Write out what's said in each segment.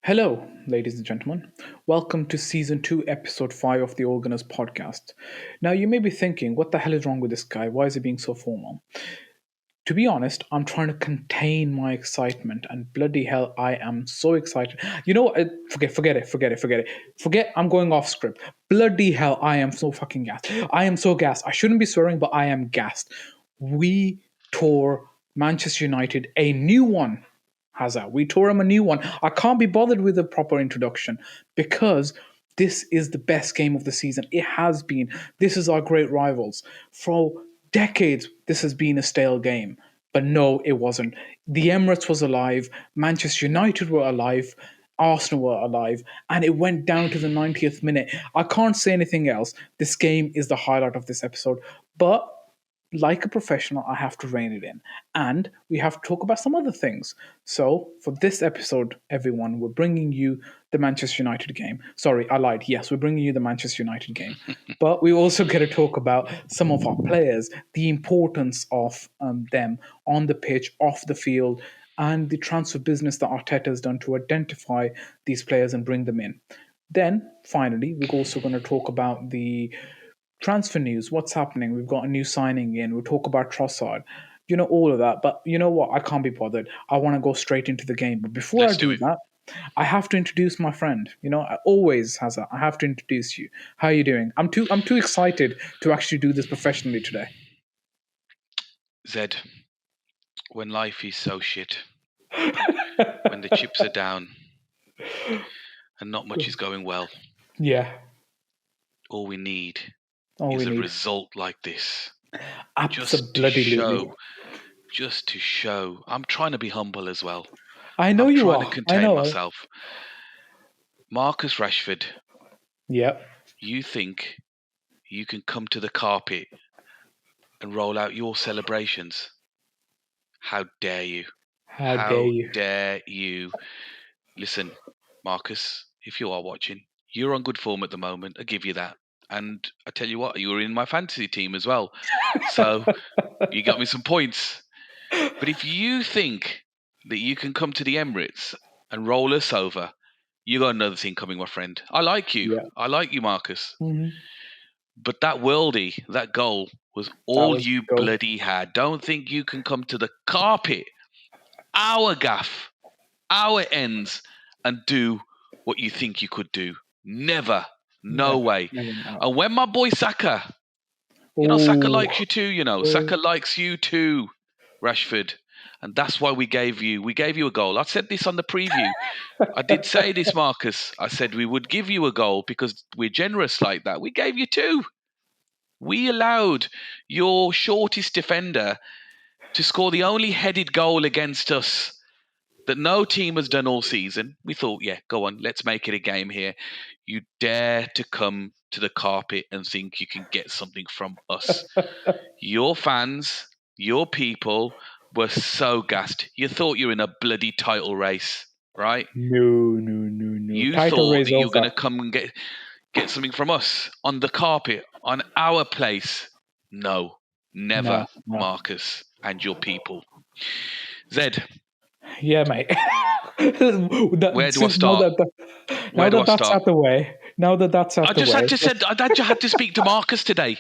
Hello, ladies and gentlemen. Welcome to Season 2, Episode 5 of the Organist podcast. Now, you may be thinking, what the hell is wrong with this guy? Why is he being so formal? To be honest, I'm trying to contain my excitement, and bloody hell, I am so excited. You know what? Forget it. Forget I'm going off script. Bloody hell, I am so fucking gassed. I am so gassed. I shouldn't be swearing, but I am gassed. We tore Manchester United a new one. Hazza. We tore him a new one. I can't be bothered with a proper introduction because this is the best game of the season. It has been. This is our great rivals. For decades, this has been a stale game. But no, it wasn't. The Emirates was alive. Manchester United were alive. Arsenal were alive. And it went down to the 90th minute. I can't say anything else. This game is the highlight of this episode. But like a professional, I have to rein it in. And we have to talk about some other things. So, for this episode, everyone, we're bringing you the Manchester United game. Sorry, I lied. Yes, we're bringing you the Manchester United game. But we also get to talk about some of our players, the importance of them on the pitch, off the field, and the transfer business that Arteta has done to identify these players and bring them in. Then, finally, we're also going to talk about the transfer news, what's happening? We've got a new signing in. We'll talk about Trossard. You know, all of that. But you know what? I can't be bothered. I want to go straight into the game. But before Let's I do that, I have to introduce my friend. You know, I always Hazza. I have to introduce you. How are you doing? I'm too excited to actually do this professionally today. Zed, when life is so shit, when the chips are down and not much is going well, Yeah. all we need All is we a need. result like this. Absolutely. Just to show. I'm trying to be humble as well. I know I'm you trying are. to I contain know. myself. Marcus Rashford, Yep. you think you can come to the carpet and roll out your celebrations? How dare you? How dare you? Dare you? Listen, Marcus, if you are watching, you're on good form at the moment. I give you that. And I tell you what, you were in my fantasy team as well. So you got me some points. But if you think that you can come to the Emirates and roll us over, you got another thing coming, my friend. I like you. Yeah. I like you, Marcus. Mm-hmm. But that worldie, that goal was all you bloody had. Don't think you can come to the carpet, our gaff, our ends, and do what you think you could do. Never. No way. Never, no. And when my boy Saka, Saka likes you too, Saka likes you too, Rashford. And that's why we gave you a goal. I said this on the preview. I did say this, Marcus. I said we would give you a goal because we're generous like that. We gave you two. We allowed your shortest defender to score the only headed goal against us that no team has done all season. We thought, yeah, go on, let's make it a game here. You dare to come to the carpet and think you can get something from us. Your fans, your people were so gassed. You thought you were in a bloody title race, right? No. You Title thought race that you were going to over. come and get something from us on the carpet, on our place. No, never, No. Marcus and your people. Zed. Yeah, mate. Where do I start? Now that that's out the way. I had to speak to Marcus today.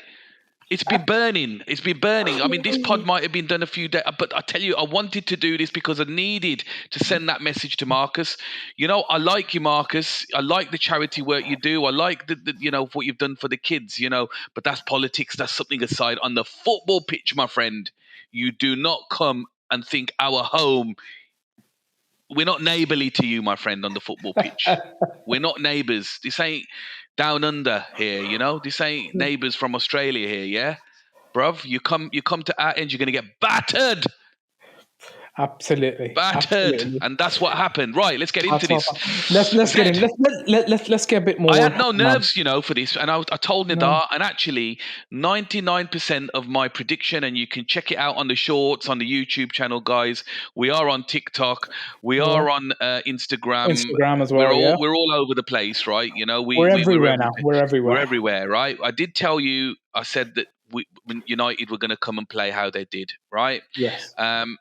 It's been burning. I mean, this pod might have been done a few days, but I tell you, I wanted to do this because I needed to send that message to Marcus. I like you, Marcus. I like the charity work you do. I like the what you've done for the kids, but that's politics. That's something aside. On the football pitch, my friend, you do not come and think our home. We're not neighbourly to you, my friend, on the football pitch. We're not neighbours. This ain't down under here, This ain't neighbours from Australia here, yeah? Bruv, you come to our end, you're going to get battered. Absolutely. And that's what happened. Right, let's get into this. Let's get in. Let's get a bit more. I had no nerves, for this, and I told Nidar, and actually, 99% of my prediction, and you can check it out on the shorts on the YouTube channel, guys. We are on TikTok, we are on Instagram as well. We're all over the place, right? We're everywhere now. We're everywhere, right? I did tell you. I said that United were going to come and play how they did, right? Yes. And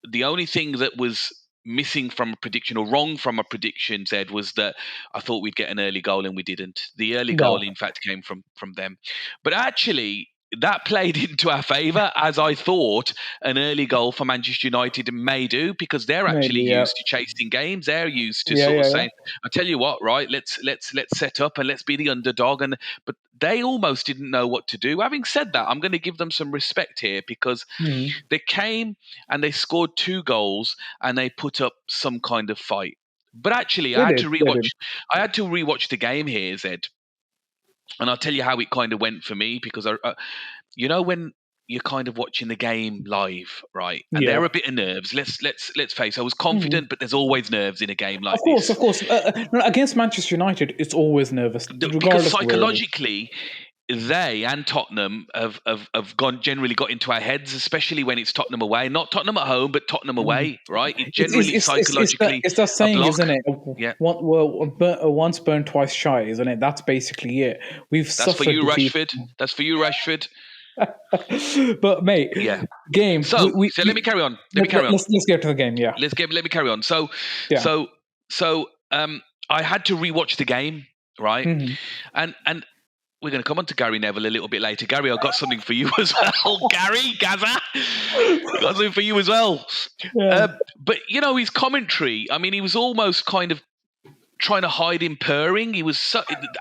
the only thing that was missing from a prediction or wrong from a prediction, Zed, was that I thought we'd get an early goal and we didn't. The early goal, No. in fact, came from them. But actually, that played into our favour, as I thought an early goal for Manchester United may do, because they're actually Maybe, yeah. used to chasing games. They're used to Yeah, sort of yeah, yeah. saying, "I tell you what, right? Let's set up and let's be the underdog." But they almost didn't know what to do. Having said that, I'm going to give them some respect here, because Mhm. they came and they scored 2 goals and they put up some kind of fight. But actually, They did. They did. I had to rewatch the game here, Zed, and I'll tell you how it kind of went for me, because you know when you're kind of watching the game live, right? And there Yeah. are a bit of nerves. Let's face. I was Mhm. confident, but there's always nerves in a game Of like course, this. of course. No, against Manchester United, it's always nervous, Because regardless of where it is. psychologically, they and Tottenham have generally got into our heads, especially when it's Tottenham away, not Tottenham at home, but Tottenham Mhm. away, right? It It's generally psychologically it's that a saying, isn't block. it? Yeah, Once burned, twice shy, isn't it? That's basically it. We've that's for suffered you, defeat. Rashford. That's for you, Rashford. But mate, Yeah. game. So let me carry on. Let me carry on. Let's get to the game. Yeah, Let me carry on. yeah. So so I had to rewatch the game, right? Mhm. And we're going to come on to Gary Neville a little bit later. Gary, I've got something for you as well. Gary, Gaza, got something for you as well. Yeah. But you know, his commentary, I mean, he was almost kind of trying to hide him purring.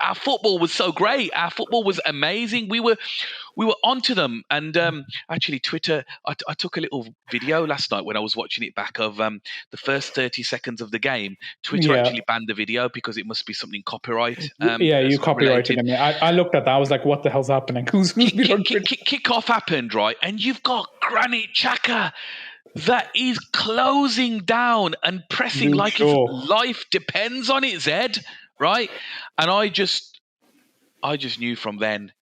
Our football was so great. Our football was amazing. We were onto them. And actually, Twitter, I took a little video last night when I was watching it back of the first 30 seconds of the game. Twitter Yeah. actually banned the video because it must be something copyright Yeah, you copyrighted related. him. I looked at that. I was like, what the hell's happening? Who's been on Twitter? Kick-off happened, right? And you've got Granit Xhaka that is closing down and pressing Luke like his Shaw. life depends on it, Zed, right? And I just knew from then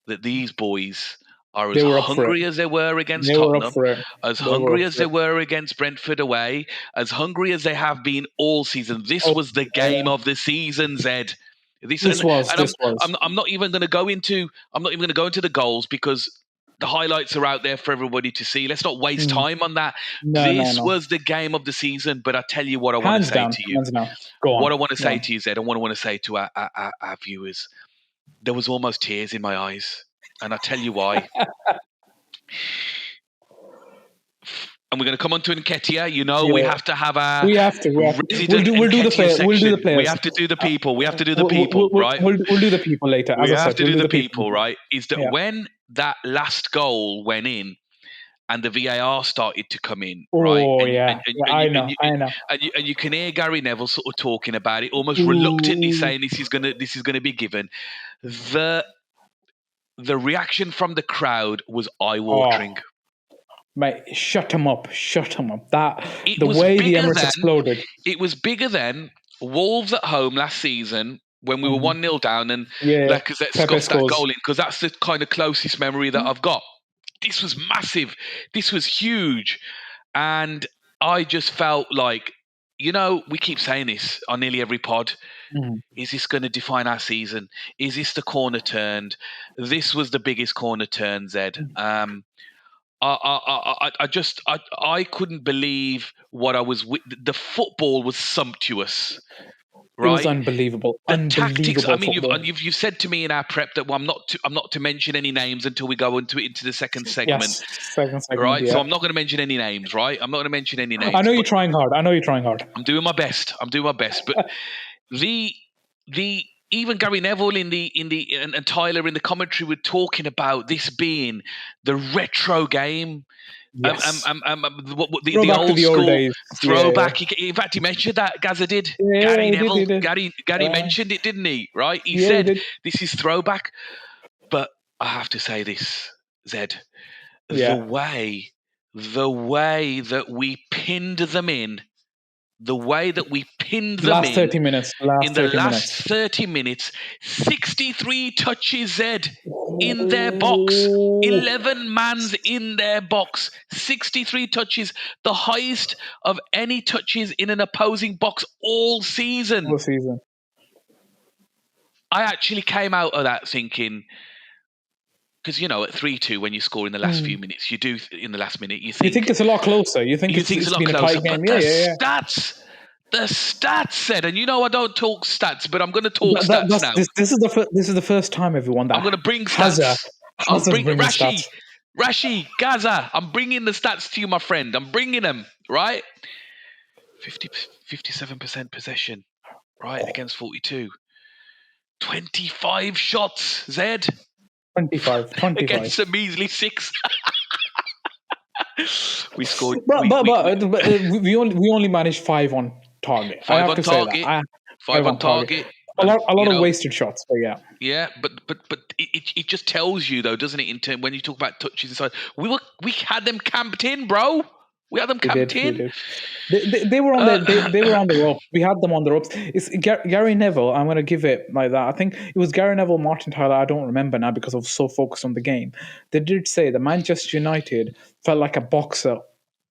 that these boys are as They were up for it. hungry as they were against They were up Tottenham, for it. as They were up hungry as for they it. were against Brentford away, as hungry as they have been all season. This Oh, was the game of the season, Zed. This this and was. and This was. I'm not even going to go into the goals, because the highlights are out there for everybody to see. Let's not waste Mm. time on that. No, no, This no. was the game of the season. But I tell you what I want to Hands say down. to you. Hands down. Go What I on. want to Go say on. to you, Zed, and what I want to say to our viewers. There was almost tears in my eyes. And I tell you why. And we're going to come on to Nketiah. You know, we Yeah. have to have our We have to. resident We'll do the Nketiah player. We'll do the section. We players. have to do the people. We have to do the people, right? We'll do the people later. As We I have said, to we'll do do the the people. people, right? Is that Yeah. when that last goal went in and the VAR started to come in, right? Oh And yeah. and, and, Yeah, and, I you, know. and, you, I know. and you can hear Gary Neville sort of talking about it, almost reluctantly Ooh. saying this is gonna be given. The reaction from the crowd was eye Oh, watering. mate, shut him up. Shut him up. That It the was way the bigger Emirates than exploded. it was bigger than Wolves at home last season when we were Mhm. 1-0 down and Yeah. Lacazette Pepe scuffed that scores. goal in, because that's the kind of closest memory that I've got. This was massive. This was huge. And I just felt like, you know, we keep saying this on nearly every pod. Mhm. Is this going to define our season? Is this the corner turned? This was the biggest corner turn, Zed. I couldn't believe what I was. The football was sumptuous, It was right? unbelievable. The tactics. I Unbelievable mean, football. you've said to me in our prep that, well, I'm not to mention any names until we go into the second segment, Yes. Second segment. right? So Yeah. I'm not going to mention any names, right? I'm not going to mention any I names, know you're but trying hard. I know you're trying hard. I'm doing my best. I'm doing my best. But the even Gary Neville and Tyler in the commentary were talking about this being the retro game. Yes. The Throwback to old the old school days. Yeah. throwback. In fact, he mentioned that. Gaza did. Yeah, Gary he did. Neville. He did. Gary mentioned it, didn't he? Right? He Yeah, he said did. this is throwback. But I have to say this, Zed. The Yeah. way that we pinned them in, the way that we pinned The them last in 30 minutes. in Last the 30 last minutes. 30 minutes, 63 touches, Zed, in their box. Oh, 11 mans in their box. 63 touches, the highest of any touches in an opposing box all season. full season. I actually came out of that thinking, because at 3-2 when you score in the last few minutes, you do in the last minute you You think think it's a lot closer. You think it's a it's lot been a closer, tight game. but Yeah, yeah, yeah. the stats said, and I don't talk stats, but I'm going to talk stats now. This is the first time, everyone, I'm that going to bring Hazza stats. I'm Hazza's bring bringing stats. Rashi, Gaza. I'm bringing the stats to you, my friend. I'm bringing them, right? 57% possession, right, against 42. 25 shots, Zed. 25. Against a measly 6. We scored. But we only managed 5 on target. I 5 have on to say that. target. 5 5 on on target. target. A And, lot of wasted shots. But yeah. Yeah, but it just tells you though, doesn't it? In turn, when you talk about touches inside, we had them camped in, bro. We had them We camped did. in. They were on they were on the ropes. We had them on the ropes. It's Gary Neville. I'm going to give it like that. I think it was Gary Neville, Martin Tyler. I don't remember now because I was so focused on the game. They did say that Manchester United felt like a boxer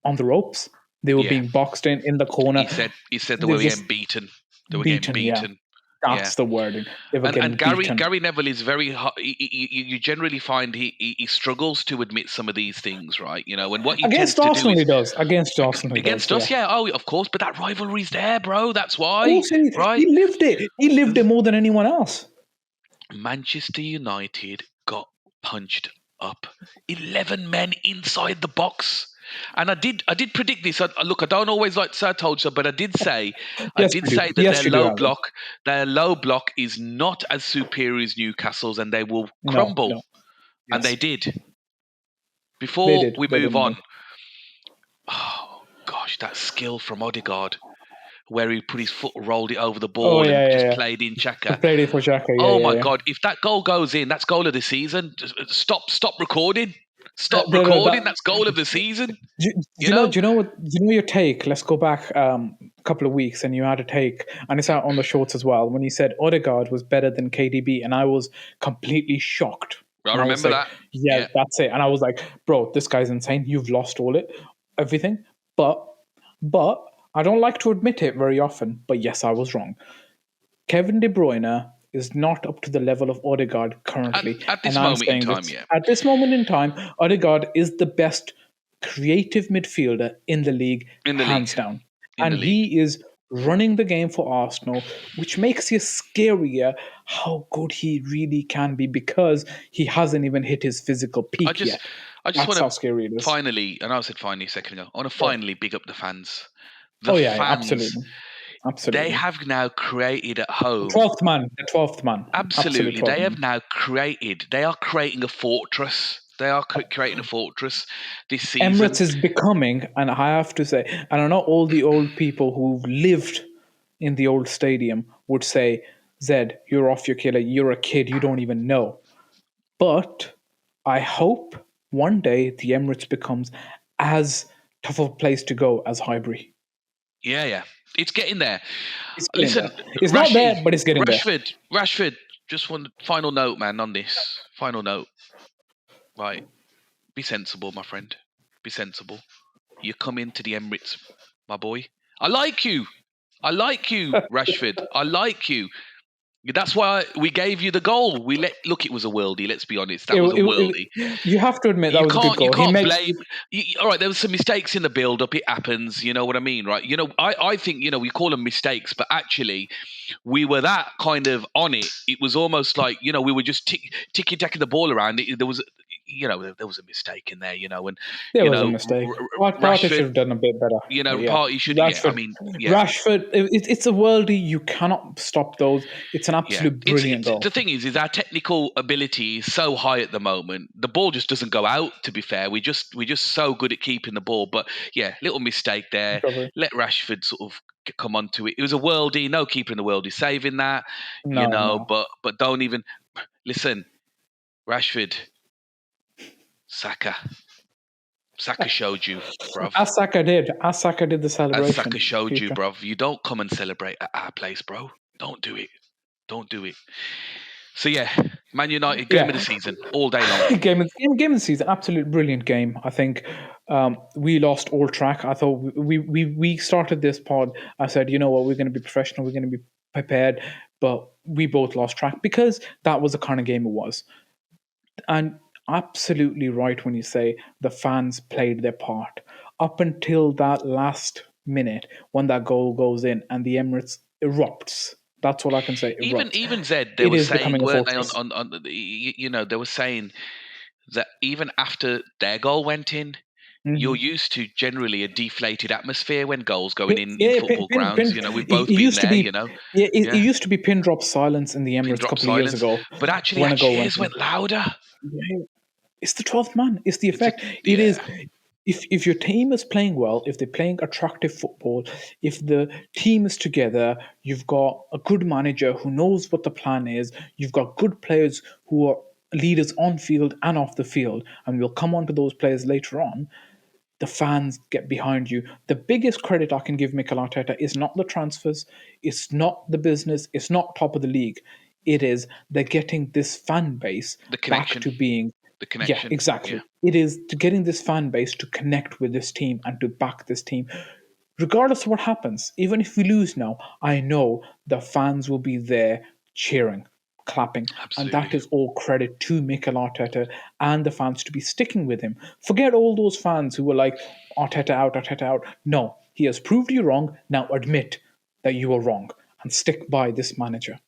on the ropes. They were Yeah, being boxed in the corner. he said they They were just getting beaten. They were getting beaten. Yeah, beaten. Yeah. that's the wording. They were And getting beaten. Gary Neville is very. You generally find he struggles to admit some of these things, right? And what he tends Against to do Arsenal, is he does. Against Arsenal, he does. against Yeah. us. Yeah, oh, of course, but that rivalry's there, bro. That's Of why, course, right? he lived it. He lived it more than anyone else. Manchester United got punched up. 11 men inside the box. And I did predict this. Look, I don't always like to say I told you, but I did say Yes, you do. that Yes, you do, Alan. their low block is not as superior as Newcastle's, and they will crumble. No. And Yes, they did. they Before did. we They did move indeed. on, oh gosh, that skill from Odegaard, where he put his foot, rolled it over the Oh ball, and yeah, yeah, just yeah. played in He Chaka. played it for Xhaka. Yeah, Oh yeah, my yeah. God! If that goal goes in, that's goal of the season. Stop recording. Stop No, recording. That's goal of the season. do, You know. do you know what? Do you know your take? Let's go back a couple of weeks, and you had a take, and it's out on the shorts as well. When you said Odegaard was better than KDB, and I was completely shocked, I and I was remember like, that. "Yeah, Yeah. that's it." And I was like, "Bro, this guy's insane. You've lost everything." But I don't like to admit it very often. But yes, I was wrong. Kevin De Bruyne is not up to the level of Odegaard currently. At And this I'm moment in saying time, this. yeah. At this moment in time, Odegaard is the best creative midfielder in the league, In the league. hands down. In the And league. he is running the game for Arsenal, which makes you scarier how good he really can be because he hasn't even hit his physical I peak just yet. I just That's want how to scary it is. finally, and I said finally a second ago. I want to Yeah. finally big up the fans. The Oh, yeah, fans. absolutely. They Absolutely. have now created at home. The 12th man. Absolute Absolutely. 12th They man. have now they are creating a fortress. They are creating a fortress this season. Emirates is becoming, and I have to say, and I know all the old people who've lived in the old stadium would say, Zed, you're off your killer, you're a kid, you don't even know. But I hope one day the Emirates becomes as tough a place to go as Highbury. Yeah, yeah. It's getting there. It's getting Listen, there. It's not Rashi, there, but it's getting there. Rashford, just one final note, man, on this. Final note. Right. Be sensible, my friend. Be sensible. You come into the Emirates, my boy. I like you. I like you, Rashford. I like you. That's why we gave you the goal. Look, it was a worldie. Let's be honest. That was a worldie. You have to admit that was a good You goal. He can't makes. blame. All right, there was some mistakes in the build-up. It happens. You know what I mean, right? I think we call them mistakes, but actually, we were that kind of on it. It was almost like we were just ticky-tacking the ball around. There was. There was a mistake in there. And There was a mistake. Partey should Rashford. have done a bit better. But yeah, Party should. Yeah, I Rashford. mean, yeah. Rashford. It's a worldie. You cannot stop those. It's an Yeah, absolute brilliant goal. the thing is our technical ability is so high at the moment. The ball just doesn't go out. To be fair, we're just so good at keeping the ball. But yeah, little mistake there. Recovery. Let Rashford sort of come onto it. It was a worldie. No keeper in the world is saving that. No. But don't even listen. Rashford, Saka showed you, bruv. As Saka did the As celebration. Saka showed you, bruv. You don't come and celebrate at our place, bro. Don't do it. Don't do it. So yeah, Man United game of the season all day long. game of the season, absolute brilliant game. I think we lost all track. I thought we started this pod. I said, you know what, we're going to be professional, we're going to be prepared, but we both lost track because that was the kind of game it was. And absolutely right when you say the fans played their part. Up until that last minute when that goal goes in and the Emirates erupts. That's all I can say, Even erupts. even Zed, they It were is saying, becoming a weren't they? fortress. They were saying that even after their goal went in, you're Mhm. used to generally a deflated atmosphere when goals going in Yeah, football grounds. We've both it been used to there. be. Yeah, it Yeah, used to be pin drop silence in the pin Emirates a drop couple of years silence. ago But actually, when our a goal went cheers in. went louder. Yeah, it's the 12th man. It's the It's a effect. It is. yeah. If your team is playing well, if they're playing attractive football, if the team is together, you've got a good manager who knows what the plan is. You've got good players who are leaders on field and off the field, and we'll come on to those players later on. The fans get behind you. The biggest credit I can give Mikel Arteta is not the transfers, it's not the business, it's not top of the league. It is they're getting this fan base The back connection, to being, the yeah, connection. Yeah, exactly. It is to getting this fan base to connect with this team and to back this team. Regardless of what happens, even if we lose now, I know the fans will be there cheering, clapping, and that absolutely. is all credit to Mikel Arteta and the fans to be sticking with him. Forget all those fans who were like, Arteta out, Arteta out. No, he has proved you wrong. Now admit that you were wrong and stick by this manager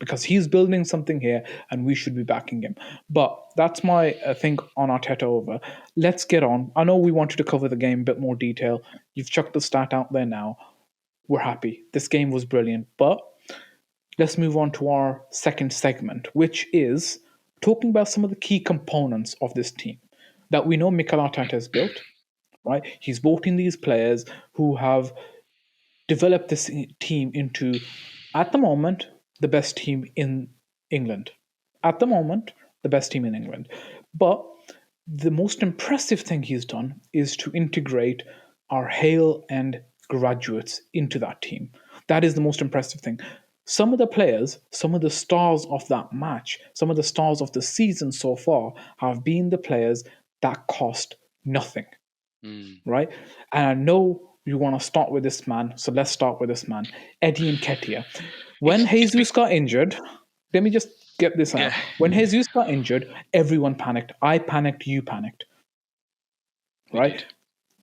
because he's building something here and we should be backing him. But that's my thing on Arteta over. Let's get on. I know we wanted to cover the game a bit more detail. You've chucked the stat out there now. We're happy. This game was brilliant. But let's move on to our second segment, which is talking about some of the key components of this team that we know Mikel Arteta has built, right? He's brought in these players who have developed this team into, at the moment, the best team in England. At the moment, the best team in England. But the most impressive thing he's done is to integrate our Hale and graduates into that team. That is the most impressive thing. Some of the players, some of the stars of that match, some of the stars of the season so far have been the players that cost nothing, Mm. right? And I know you want to start with this man, so let's start with this man, Eddie Nketiah. When It's Jesus got injured, let me just get this yeah, out. When Jesus got injured, everyone panicked. I panicked, you panicked, we right? did.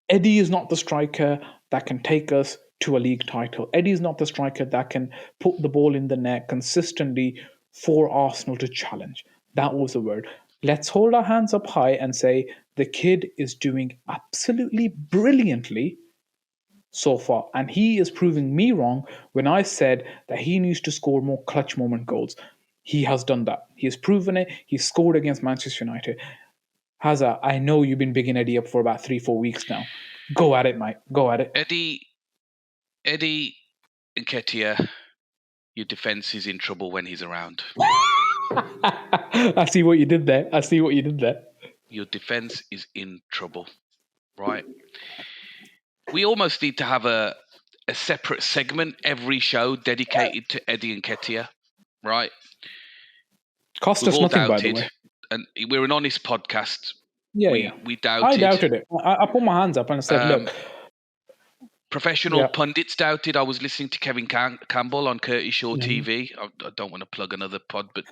Eddie is not the striker that can take us to a league title. Eddie is not the striker that can put the ball in the net consistently for Arsenal to challenge. That was the word. Let's hold our hands up high and say the kid is doing absolutely brilliantly so far. And he is proving me wrong when I said that he needs to score more clutch moment goals. He has done that. He has proven it. He scored against Manchester United. Hazza, I know you've been bigging Eddie up for about 3-4 weeks now. Go at it, mate. Go at it. Eddie Nketiah, your defense is in trouble when he's around. I see what you did there. I see what you did there. Your defense is in trouble, right? We almost need to have a separate segment every show dedicated to Eddie Nketiah, right? Cost We've us all nothing, by the doubted, way. and we're an honest podcast. Yeah, yeah. We I doubted. doubted it. I put my hands up and I said, Um, look, Professional yeah. pundits doubted. I was listening to Kevin Campbell on Curtis Shaw Mhm. TV. I don't want to plug another pod, but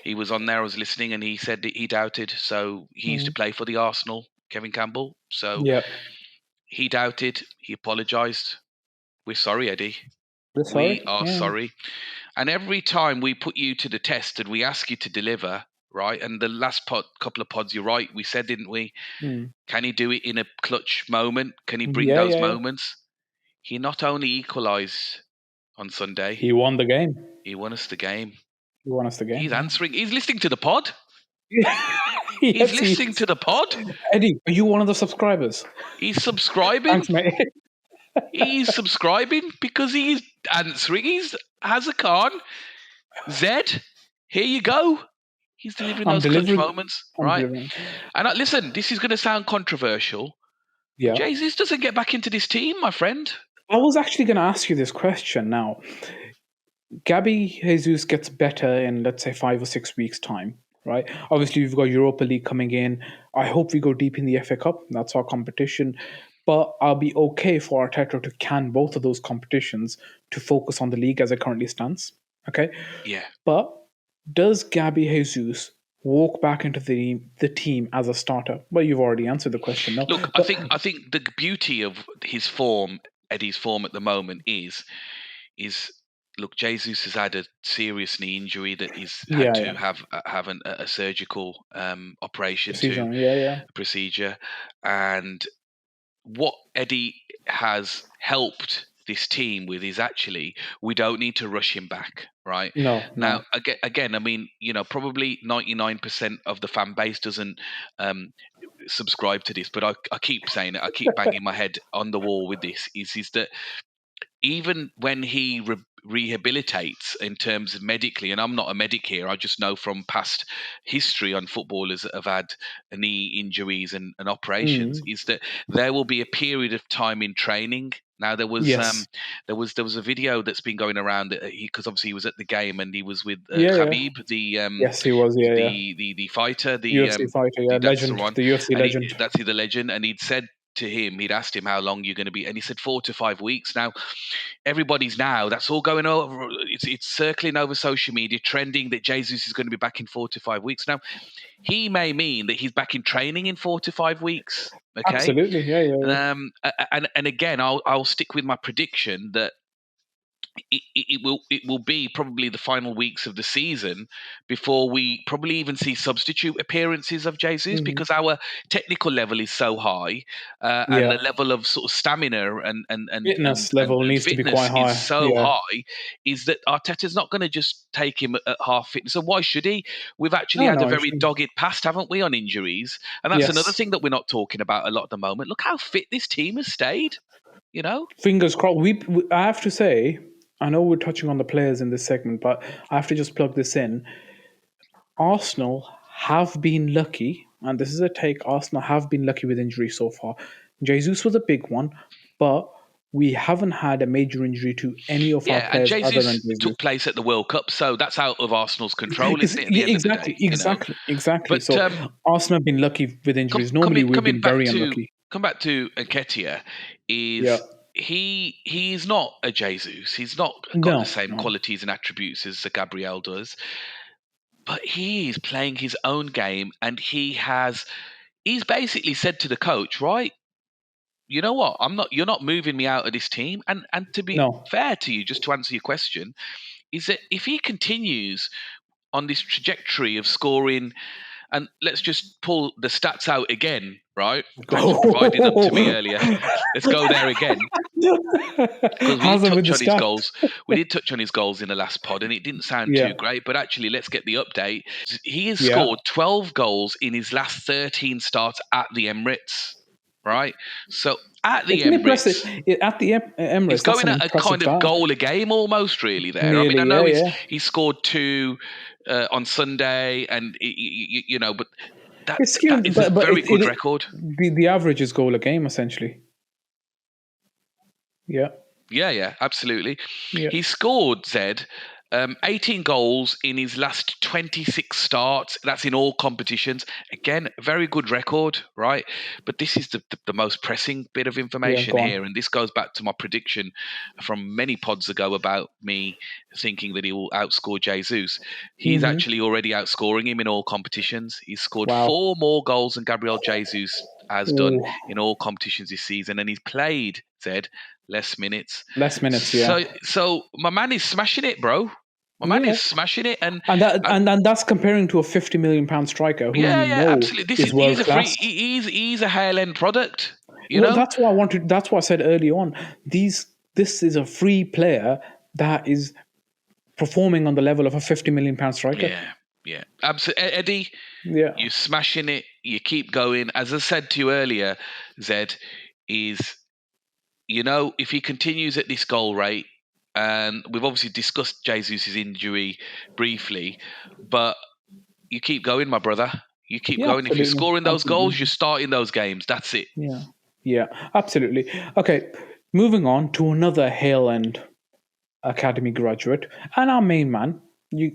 he was on there. I was listening, and he said that he doubted. So he used to Mhm. play for the Arsenal, Kevin Campbell. So Yeah. he doubted. He apologised. We're sorry, Eddie. We're We sorry. are Yeah. sorry. And every time we put you to the test and we ask you to deliver, right? And the last couple of pods, you're right. We said, didn't we? Mm. Can he do it in a clutch moment? Can he bring Yeah, those yeah, yeah. moments? He not only equalised on Sunday, He won the game. he won us the game. He won us the game, He's yeah. answering. He's listening to the pod. He's Yes, he listening is. to the pod. Eddie, are you one of the subscribers? He's subscribing. Thanks, mate. He's subscribing because he's answering. He's has a Khan. Zed, here you go. He's delivering I'm those clutch delivering. moments, I'm right? delivering. And listen, this is going to sound controversial. Yeah. Jesus doesn't get back into this team, my friend. I was actually going to ask you this question now. Gabby Jesus gets better in, let's say, 5 or 6 weeks' time, right? Obviously, we've got Europa League coming in. I hope we go deep in the FA Cup. That's our competition. But I'll be okay for Arteta to can both of those competitions to focus on the league as it currently stands. Okay? Yeah. But does Gabby Jesus walk back into the team as a starter? Well, you've already answered the question, no. Look, But I think the beauty of his form, Eddie's form at the moment is look, Jesus has had a serious knee injury that he's had yeah, to yeah, have a surgical operation to procedure, yeah, yeah. procedure, and what Eddie has helped this team with is actually we don't need to rush him back. Right No, now, no. again, I mean, probably 99% of the fan base doesn't um, subscribe to this, but I keep saying it. I keep banging my head on the wall with this. Is that even when he rehabilitates in terms of medically, and I'm not a medic here, I just know from past history on footballers that have had knee injuries and operations, Mm, is that there will be a period of time in training. Now yes. there was a video that's been going around that because obviously he was at the game and he was with Yeah, yeah. Khabib, Yes, he was. Yeah, yeah. the fighter, UFC fighter. Yeah, that's the legend. one, The UFC and legend. that's the legend, and he'd said to him, he'd asked him how long you're going to be, and he said 4 to 5 weeks. Now, everybody's now that's all going over. It's circling over social media, trending that Jesus is going to be back in 4 to 5 weeks. Now, he may mean that he's back in training in 4 to 5 weeks. Okay, Absolutely. Yeah, yeah, yeah. and again, I'll stick with my prediction that it will be probably the final weeks of the season before we probably even see substitute appearances of Jesus, Hmm. because our technical level is so high, and the Yeah. level of sort of stamina Fitness level and needs to be quite fitness is high. so Yeah. high, is that Arteta's not going to just take him at half fitness. And why should he? We've actually No, had a no, I very shouldn't. dogged past, haven't we, on injuries? And that's another Yes. thing that we're not talking about a lot at the moment. Look how fit this team has stayed. You know, Fingers crossed. I have to say, I know we're touching on the players in this segment, but I have to just plug this in. Arsenal have been lucky, and this is a take. Arsenal have been lucky with injuries so far. Jesus was a big one, but we haven't had a major injury to any of our yeah, and players other than Jesus Jesus. took place at the World Cup, so that's out of Arsenal's control, isn't it? At the end of the Exactly, day, exactly, exactly. But So Arsenal have been lucky with injuries. Normally, we've coming been very unlucky. back to Nketiah, Yeah. is he's not a Jesus. He's not got the No, same no, qualities and attributes as Gabriel does, but he is playing his own game, and he's basically said to the coach, right? You know what? You're not moving me out of this team. And to be no. fair to you, just to answer your question, is that if he continues on this trajectory of scoring, and let's just pull the stats out again, right? Thanks for providing them to me earlier. Let's go there again, because we did Hazard with touch the on his stats. goals. We did touch on his goals in the last pod, and it didn't sound Yeah, too great. But actually, let's get the update. He has yeah. scored 12 goals in his last 13 starts at the Emirates, right? So at the It's an impressive. Emirates, At the he's Emirates, that's going an at a impressive kind of start. goal a game almost, really. There, I mean, I Nearly, know yeah, yeah. he's scored two on Sunday, and but It's that skewed, is a but very good record. the average is goal a game essentially. Yeah, Yeah, yeah, absolutely. yeah, He scored, Zed, 18 goals in his last 26 starts. That's in all competitions. Again, very good record, right? But this is the most pressing bit of yeah. information Go here. on. And this goes back to my prediction from many pods ago about me thinking that he will outscore Jesus. He's Hmm. actually already outscoring him in all competitions. He's scored Wow. 4 more goals than Gabriel Jesus has done Ooh, in all competitions this season. And he's played, Zed, less minutes. less minutes. Yeah, So my man is smashing it, bro. My man yeah. is smashing it, and And that's comparing to a £50 million striker who yeah, we yeah, know absolutely. This is is world he's a free. class. He's a high end product. You Well, know. that's what I wanted. That's what I said early on. This is a free player that is performing on the level of a £50 million striker. Yeah, yeah, absolutely. Eddie, Yeah, you're smashing it. You keep going. As I said to you earlier, Zed, is if he continues at this goal rate, and we've obviously discussed Jesus' injury briefly, but you keep going, my brother. You keep yeah, going. If you're absolutely, scoring those goals, absolutely. you're starting those games. That's it. Yeah, yeah, absolutely. Okay, moving on to another Hale End Academy graduate and our main man.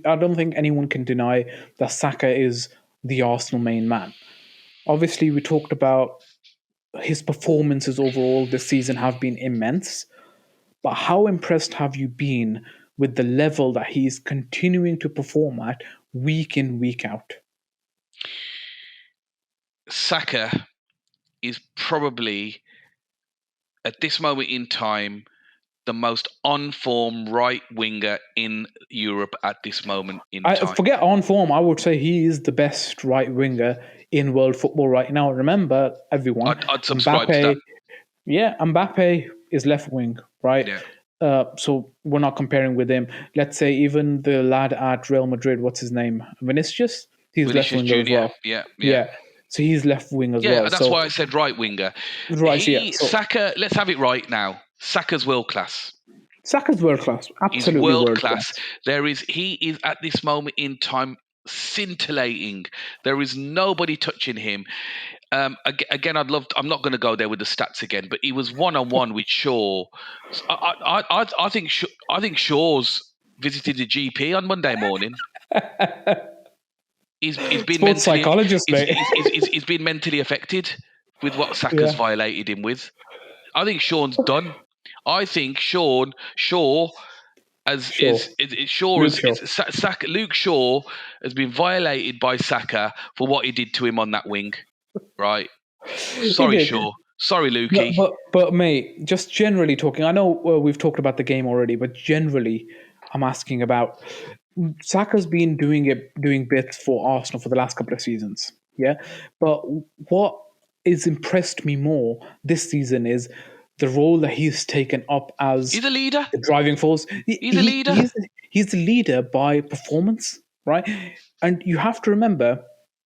I don't think anyone can deny that Saka is the Arsenal main man. Obviously, we talked about his performances overall this season have been immense, but how impressed have you been with the level that he's continuing to perform at week in, week out? Saka is probably, at this moment in time, the most on-form right winger in Europe at this moment in I time. forget on form. I would say he is the best right winger in world football right now. Remember, everyone, I'd subscribe to that. Mbappe. Yeah, Mbappe is left wing, right? Yeah. So we're not comparing with him. Let's say even the lad at Real Madrid, what's his name, Vinicius. He's left Vinicius winger as Junior. well. Yeah. Yeah, so he's left wing as Yeah, well. that's So why I said right winger. right, so yeah. So Saka, let's have it right now. Saka's world class. Saka's world class, He's absolutely world world class. class. He is at this moment in time scintillating. There is nobody touching him. Again, I'm not going to go there with the stats again, but he was one on one with Shaw. I think Shaw's visited the GP on Monday morning. He's been Sports mentally psychologist, mate. he's been mentally affected with what Saka's Yeah, violated him with. I think Sean's done. I think Shaw as sure. is Shaw Luke Shaw. Saka, Luke Shaw has been violated by Saka for what he did to him on that wing. Right. He Sorry, did. Shaw. Sorry, But, Lukey. but, but mate, just generally talking, I know we've talked about the game already, but generally, I'm asking about Saka's been doing bits for Arsenal for the last couple of seasons, yeah. But what has impressed me more this season is the role that he's taken up as He's a leader. the driving force. He's a leader. He's the leader by performance, right? And you have to remember,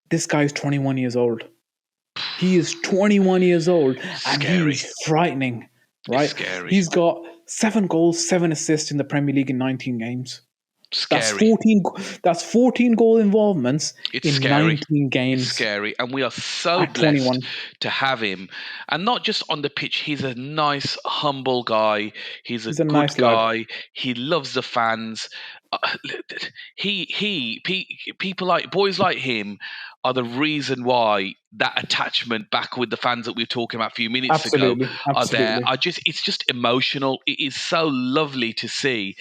this guy is 21 years old. He is 21 years old and he Scary. is frightening, It's right? scary. He's got 7 goals, 7 assists in the Premier League in 19 games. That's Scary. 14 that's 14 goal involvements It's in scary. 19 games. It's scary. And we are so At blessed 21. to have him. And not just on the pitch, he's a nice, humble guy. He's a He's a good nice lad. guy. He loves the fans. People like boys like him are the reason why that attachment back with the fans that we were talking about a few minutes ago Absolutely. are there. Absolutely. It's just emotional. It is so lovely to see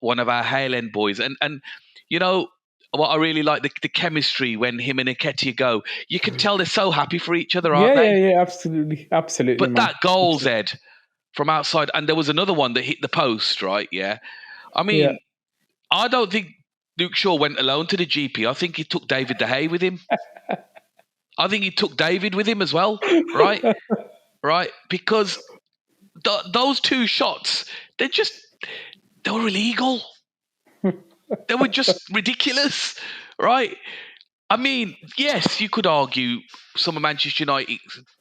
one of our Hale End boys. And you know what I really like, the chemistry when him and Nketiah go. You can tell they're so happy for each other, aren't they? Yeah, absolutely. Absolutely, But man. that goal, Absolutely. Zed, from outside, and there was another one that hit the post, right? Yeah. I Yeah. mean, I don't think Luke Shaw went alone to the GP. I think he took David De Gea with him. I think he took David with him as well, right? Right? Because those two shots, they were illegal. They were just ridiculous, right? I mean, yes, you could argue some of Manchester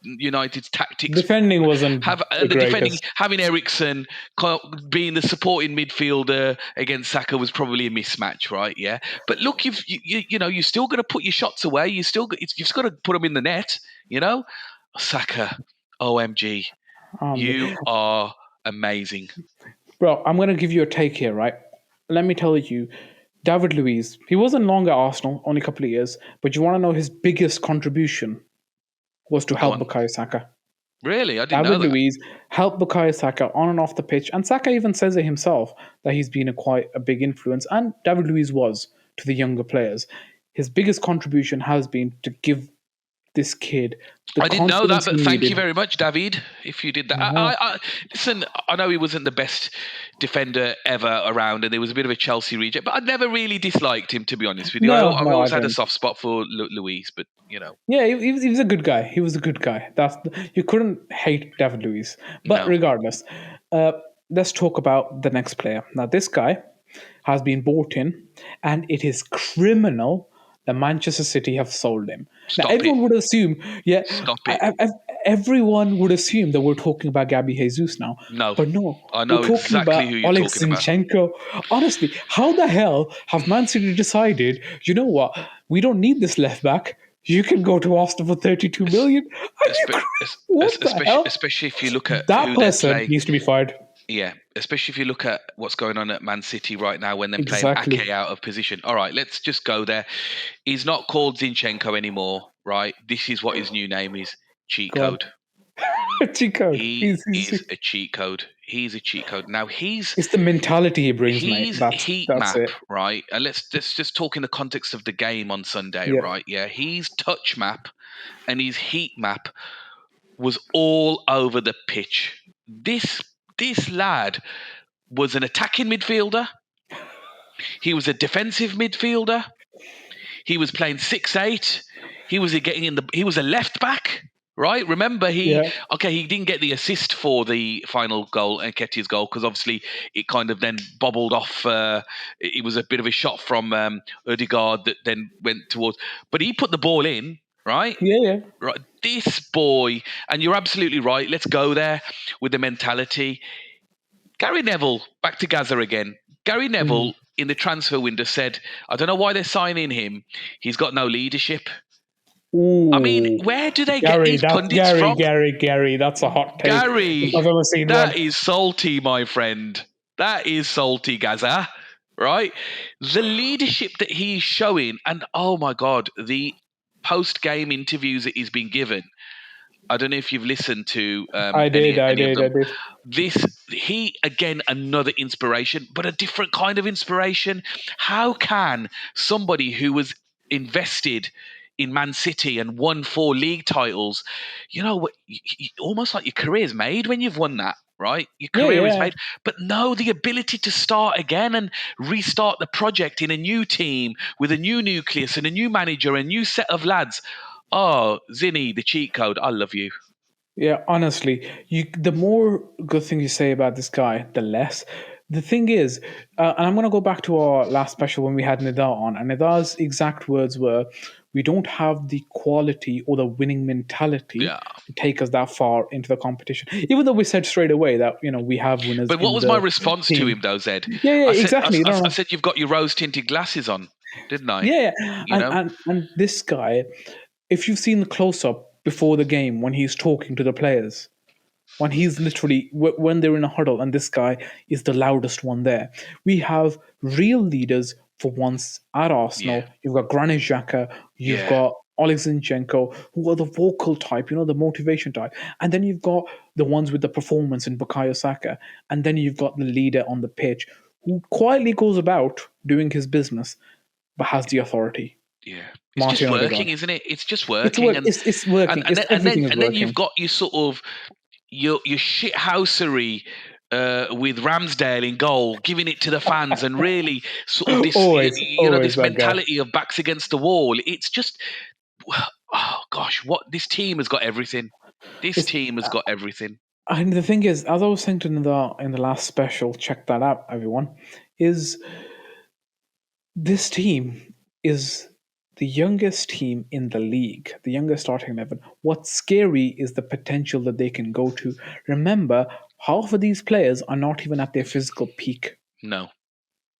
United's tactics Defending wasn't have the the defending, greatest. having Ericsson being the supporting midfielder against Saka was probably a mismatch, right? Yeah, but look, you're still going to put your shots away. You've still got to put them in the net. You know, Saka, OMG, you are amazing. Bro, I'm going to give you a take here, right? Let me tell you, David Luiz, he wasn't long at Arsenal, only a couple of years, but you want to know his biggest contribution was to Go help on. Bukayo Saka. Really, I didn't David know that. Luiz helped Bukayo Saka on and off the pitch, and Saka even says it himself that he's been quite a big influence, and David Luiz was to the younger players. His biggest contribution has been to give this kid the I didn't know that, confidence he but thank you needed. very much, David. If you did that, Yeah. listen. I know he wasn't the best defender ever around, and there was a bit of a Chelsea reject, but I never really disliked him, to be honest with you. No, I've no, I always had a didn't. soft spot for Luis, but Yeah, he was a good guy. He was a good guy. You couldn't hate David Luiz. But no. regardless, uh, let's talk about the next player. Now, this guy has been bought in, and it is criminal that Manchester City have sold him. Now, Stop it! everyone would assume, yeah, Stop it! everyone would assume that we're talking about Gabby Jesus now. No, But no, I we're know talking exactly about who you're Oleg talking about. Zinchenko. Honestly, how the hell have Man City decided, you know what, we don't need this left back. You can go to Arsenal for 32 million. Are you crazy? What the hell? Especially if you look at That who they're person playing. needs to be fired. Yeah, especially if you look at what's going on at Man City right now when they're playing Exactly. Ake out of position. All right, let's just go there. He's not called Zinchenko anymore, right? This is what his new name is. Cheat Go on. code. cheat code. He is a cheat code. He's a cheat code. Now It's the mentality he brings, mate. he's heat That's map, it. right? And let's just talk in the context of the game on Sunday, Yeah. right? Yeah, he's touch map and his heat map was all over the pitch. This lad was an attacking midfielder. He was a defensive midfielder. He was playing 6'8". He was getting in the. He was a left back, right? Remember, he Yeah. he didn't get the assist for the final goal, Nketiah's goal, because obviously it kind of then bobbled off. It was a bit of a shot from Odegaard that then went towards. But he put the ball in, right? Yeah, yeah. Right. This boy, and you're absolutely right. Let's go there with the mentality. Gary Neville, back to Gaza again. Gary Neville in the transfer window said, I don't know why they're signing him. He's got no leadership. I mean, Ooh. where do they get Gary, these that's pundits from? Gary. That's a hot take. Gary, If I've ever seen one. that is salty, my friend. That is salty, Gaza. Right? The leadership that he's showing, and oh my God, the post-game interviews that he's been given. I don't know if you've listened to any of them. He again, another inspiration, but a different kind of inspiration. How can somebody who was invested in Man City and won 4 league titles, almost like your career's made when you've won that, right? Your Yeah, career is yeah. made. But no, the ability to start again and restart the project in a new team with a new nucleus and a new manager, a new set of lads. Oh, Zinny, the cheat code. I love you. Yeah, honestly, the more good things you say about this guy, the less. The thing is, and I'm going to go back to our last special when we had Nidar on, and Nidar's exact words were, we don't have the quality or the winning mentality Yeah. to take us that far into the competition. Even though we said straight away that, we have winners But what in was my the response to team. him, though, Zed? Yeah, yeah, I said, exactly. I said, you've got your rose-tinted glasses on, didn't I? Yeah, and this guy, if you've seen the close-up before the game when he's talking to the players, when he's literally when they're in a huddle, and this guy is the loudest one there. We have real leaders for once at Arsenal. Yeah. You've got Granit Xhaka, you've got Oleg Zinchenko, who are the vocal type, the motivation type, and then you've got the ones with the performance in bukayosaka, and then you've got the leader on the pitch who quietly goes about doing his business, but has the authority. Yeah, it's Martin just working, Odegaard. isn't it? It's just It's working, work. It's working. Everything is then working. you've got your sort of your shithousery with Ramsdale in goal, giving it to the fans, and really sort of this Always this that guy. mentality of backs against the wall. It's just, oh gosh, what this team has got everything. This team has got everything. And the thing is, as I was saying in the last special, check that out, everyone. Is this team is the youngest team in the league, the youngest starting 11. What's scary is the potential that they can go to. Remember, half of these players are not even at their physical peak. No.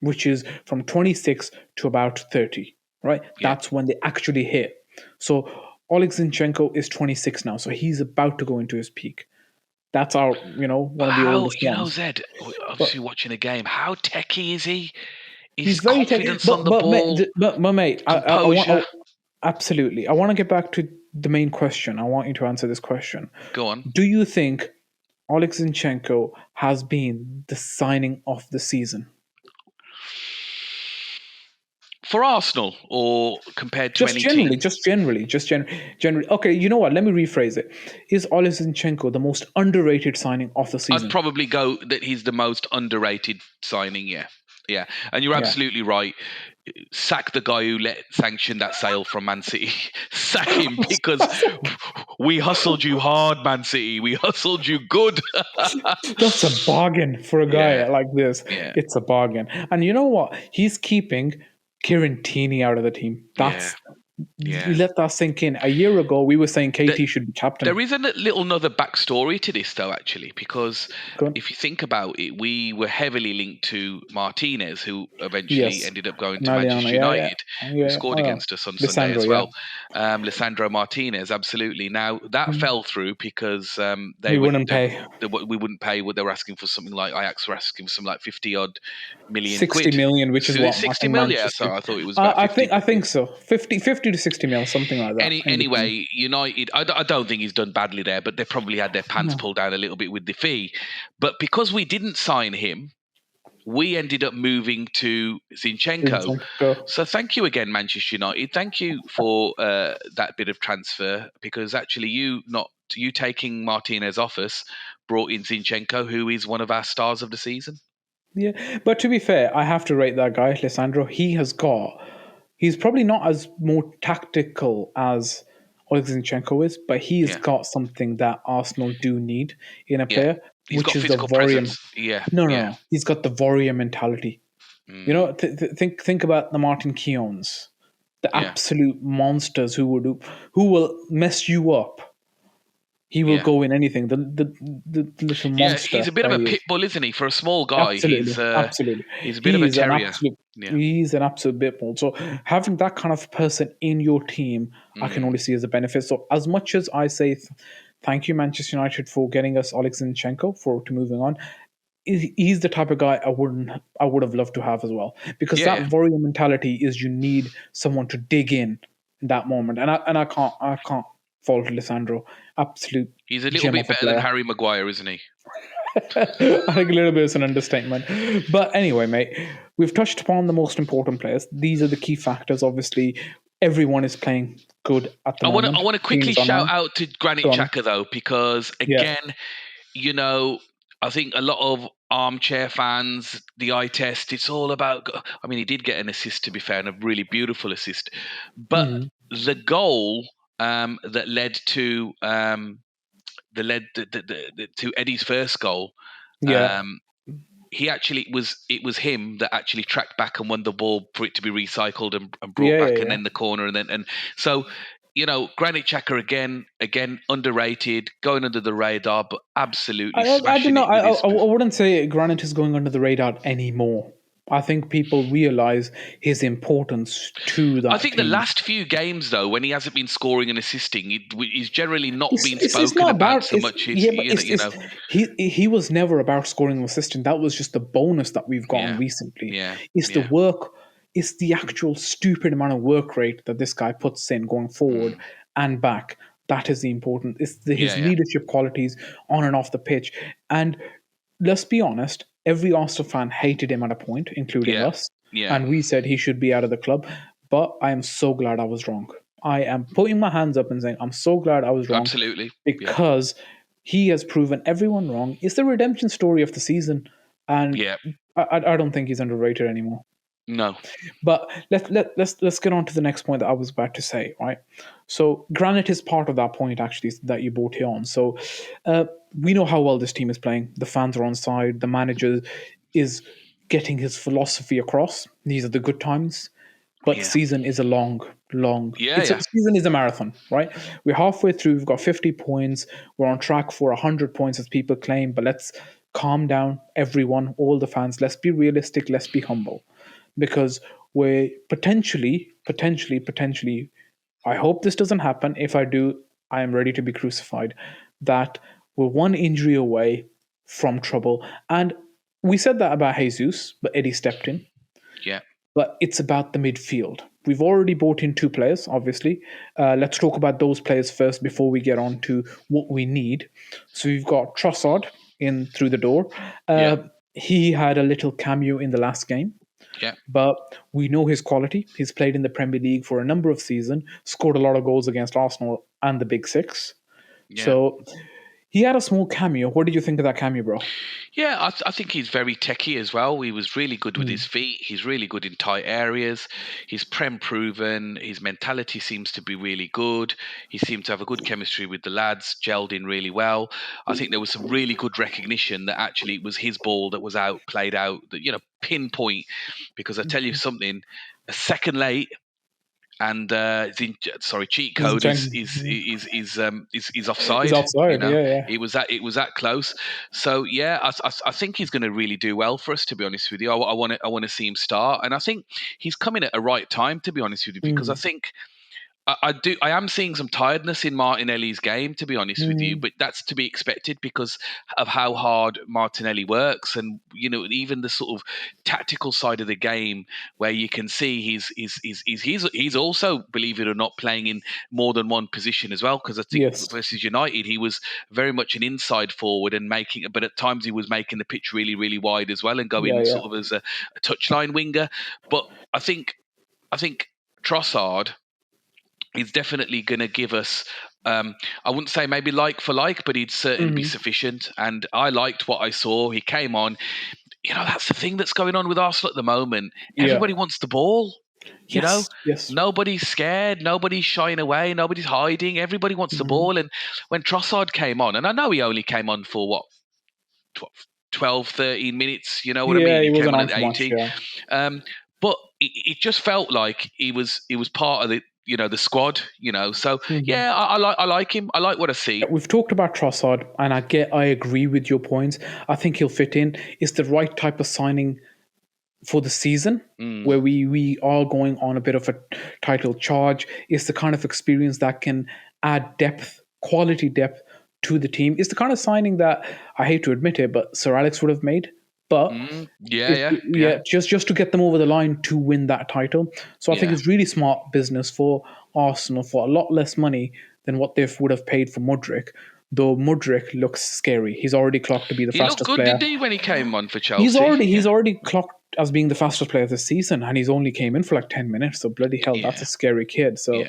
Which is from 26 to about 30, right? Yeah. That's when they actually hit. So Oleg Zinchenko is 26 now, so he's about to go into his peak. That's our, one of the oldest ones. Zed, obviously watching a game, how techie is he? He's very confidence on the ball. But mate, composure. Absolutely. I want to get back to the main question. I want you to answer this question. Go on. Do you think Oleg Zinchenko has been the signing of the season? For Arsenal, or compared to any team? Just generally. Okay, you know what? Let me rephrase it. Is Oleg Zinchenko the most underrated signing of the season? I'd probably go that he's the most underrated signing, yeah. And you're absolutely right. Sack the guy who sanctioned that sale from Man City. Sack him, because we hustled you hard, Man City. We hustled you good. That's a bargain for a guy like this. Yeah. It's a bargain. And you know what? He's keeping Kieran Tierney out of the team. Let that sink in. A year ago, we were saying KT should be captain. There is a little another backstory to this, though, actually, because if you think about it, we were heavily linked to Martinez, who eventually ended up going to Manchester United, who scored against us on Sunday as well. Lisandro Martinez, absolutely. Now, that fell through because we wouldn't pay what they were asking for. Something like Ajax were asking for something like 50-odd million 60 million, which is what 60 million. So I thought it was about 50. I think so. 50 to 60 mil, something like that. In between. Anyway, United, I don't think he's done badly there, but they probably had their pants No. pulled down a little bit with the fee. But because we didn't sign him, we ended up moving to Zinchenko. Zinchenko. So thank you again, Manchester United. Thank you for that bit of transfer, because actually you taking Martinez off us brought in Zinchenko, who is one of our stars of the season. Yeah, but to be fair, I have to rate that guy, Lisandro. He's probably not as more tactical as Oleg Zinchenko is, but he's Yeah, got something that Arsenal do need in a yeah. player, He's which got is the physical warrior. presence. Yeah, No, no, yeah. no. He's got the warrior mentality. You Mm, know, think about the Martin Keowns, the yeah, absolute monsters who will mess you up. He will yeah. go in anything. The little Yeah, monster he's a bit of that a he is. pit bull, isn't he? For a small guy, Absolutely, absolutely. he's a bit of a He is an terrier. absolute. Yeah. He's an absolute bitball. So having that kind of person in your team, I can Mm. only see as a benefit. So as much as I say, thank you Manchester United for getting us Oleg Zinchenko for to moving on. He's the type of guy I would have loved to have as well, because Yeah, that yeah. warrior mentality is you need someone to dig in that moment, and I can't fault Lisandro, absolute He's a little gem of bit a better than player. Harry Maguire, isn't he? I think a little bit is an understatement. But anyway, mate, we've touched upon the most important players. These are the key factors. Obviously, everyone is playing good at the I moment. want to quickly Teams shout online. out to Granit Go on. Xhaka though, because Yeah. again, you know, I think a lot of armchair fans, the eye test, it's all about. I mean, he did get an assist, to be fair, and a really beautiful assist, but Mhm. the goal that led to to Eddie's first goal. Yeah. Um, he actually it was him that actually tracked back and won the ball for it to be recycled and brought Yeah. Yeah. back, and Yeah. then the corner, and so Granit Xhaka again underrated, going under the radar, but absolutely I don't smashing know. it with his. I wouldn't say Granit is going under the radar anymore. I think people realize his importance to I that think the team. last few games though, when he hasn't been scoring and assisting, he's generally not been It's spoken not about about so it's much. It's yeah, but it's he was never about scoring and assisting. That was just the bonus that we've gotten yeah, recently. yeah, It's the yeah, work, it's the actual stupid amount of work rate that this guy puts in going forward mm, and back. That is the important. It's yeah, his yeah, leadership qualities on and off the pitch. And let's be honest, every Arsenal fan hated him at a point, including yeah, us, yeah. and we said he should be out of the club. But I am so glad I was wrong. I am putting my hands up and saying I'm so glad I was wrong, Absolutely, yeah, because he has proven everyone wrong. It's the redemption story of the season, and yeah. I don't think he's underrated anymore. No, But let's get on to the next point that I was about to say. Right, so Granite is part of that point actually that you brought here on. So uh, we know how well this team is playing. The fans are on side. The manager is getting his philosophy across. These are the good times. But yeah, season is a long. yeah, It's a yeah. season is a marathon, right? We're halfway through. We've got 50 points. We're on track for 100 points as people claim. But let's calm down, everyone, all the fans. Let's be realistic. Let's be humble, because we're potentially. I hope this doesn't happen. If I do, I am ready to be crucified. That we're one injury away from trouble, and we said that about Jesus, but Eddie stepped in. Yeah. But it's about the midfield. We've already brought in two players, obviously. Let's talk about those players first before we get on to what we need. So we've got Trossard in through the door. Yeah. He had a little cameo in the last game, Yeah. but we know his quality. He's played in the Premier League for a number of seasons, scored a lot of goals against Arsenal and the Big Six. Yeah. So he had a small cameo. What did you think of that cameo, bro? Yeah, I think he's very techie as well. He was really good with his Mm. feet. He's really good in tight areas. He's prem proven. His mentality seems to be really good. He seemed to have a good chemistry with the lads, gelled in really well. I think there was some really good recognition that actually it was his ball that was played out, that, pinpoint. Because I tell you something, a second late, and cheat code is He's offside. offside. Yeah, yeah. It was that close. So yeah, I think he's going to really do well for us. To be honest with you, I want to see him start, and I think he's coming at a right time. To be honest with you, because I Mm. think I am seeing some tiredness in Martinelli's game, to be honest with you, Mm, but that's to be expected because of how hard Martinelli works, and even the sort of tactical side of the game, where you can see he's also, believe it or not, playing in more than one position as well. Because I think yes. versus United, he was very much an inside forward and but at times he was making the pitch really, really wide as well and Yeah, going yeah. sort of as a touchline winger. But I think Trossard is definitely going to give us. I wouldn't say maybe like for like, but he'd certainly be Hmm. sufficient. And I liked what I saw. He came on. That's the thing that's going on with Arsenal at the moment. Yeah. Everybody wants the ball. You know, Yes. Yes. Nobody's scared. Nobody's shying away. Nobody's hiding. Everybody wants the Hmm. ball. And when Trossard came on, and I know he only came on for what, 12, 13 minutes. You know what I Yeah, mean? he He came wasn't on on at for much. 80. Yeah. Um, but it just felt like he was part of the squad. So Hmm. yeah, I like him. I like what I see. We've talked about Trossard, and I agree with your points. I think he'll fit in. It's the right type of signing for the season, Mm, where we are going on a bit of a title charge. It's the kind of experience that can add depth, quality depth to the team. It's the kind of signing that, I hate to admit it, but Sir Alex would have made. But yeah, yeah, yeah. yeah, just to get them over the line to win that title. So I think Yeah. it's really smart business for Arsenal for a lot less money than what they would have paid for Mudryk. Though Mudryk looks scary. He's already clocked to be the He looked fastest good, player. didn't he, when he came on for Chelsea? He's Yeah, already clocked as being the fastest player this season, and he's only came in for like 10 minutes. So bloody hell, that's a yeah, scary kid. So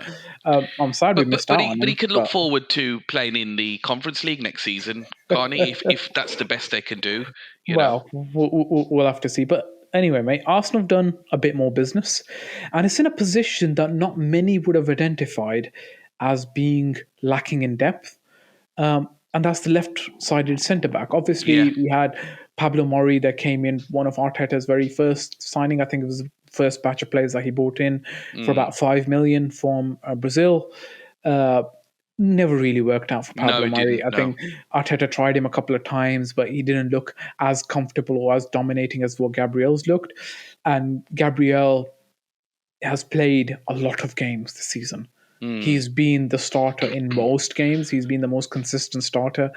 yeah. I'm sad we But missed but out he on but he him. could look But forward to playing in the Conference League next season, can't he? If that's the best they can do, you know. well, we'll have to see. But anyway, mate, Arsenal have done a bit more business, and it's in a position that not many would have identified as being lacking in depth. And that's the left-sided centre back. Yeah. Obviously, we had Pablo Mori that came in, one of Arteta's very first signing. I think it was the first batch of players that he brought in for Mm. about 5 million from Brazil. Uh, Never really worked out for No, Pablo he Mari. didn't. I No. think Arteta tried him a couple of times, but he didn't look as comfortable or as dominating as what Gabriel's looked. And Gabriel has played a lot of games this season. Mm. He's been the starter in most games. He's been the most consistent starter.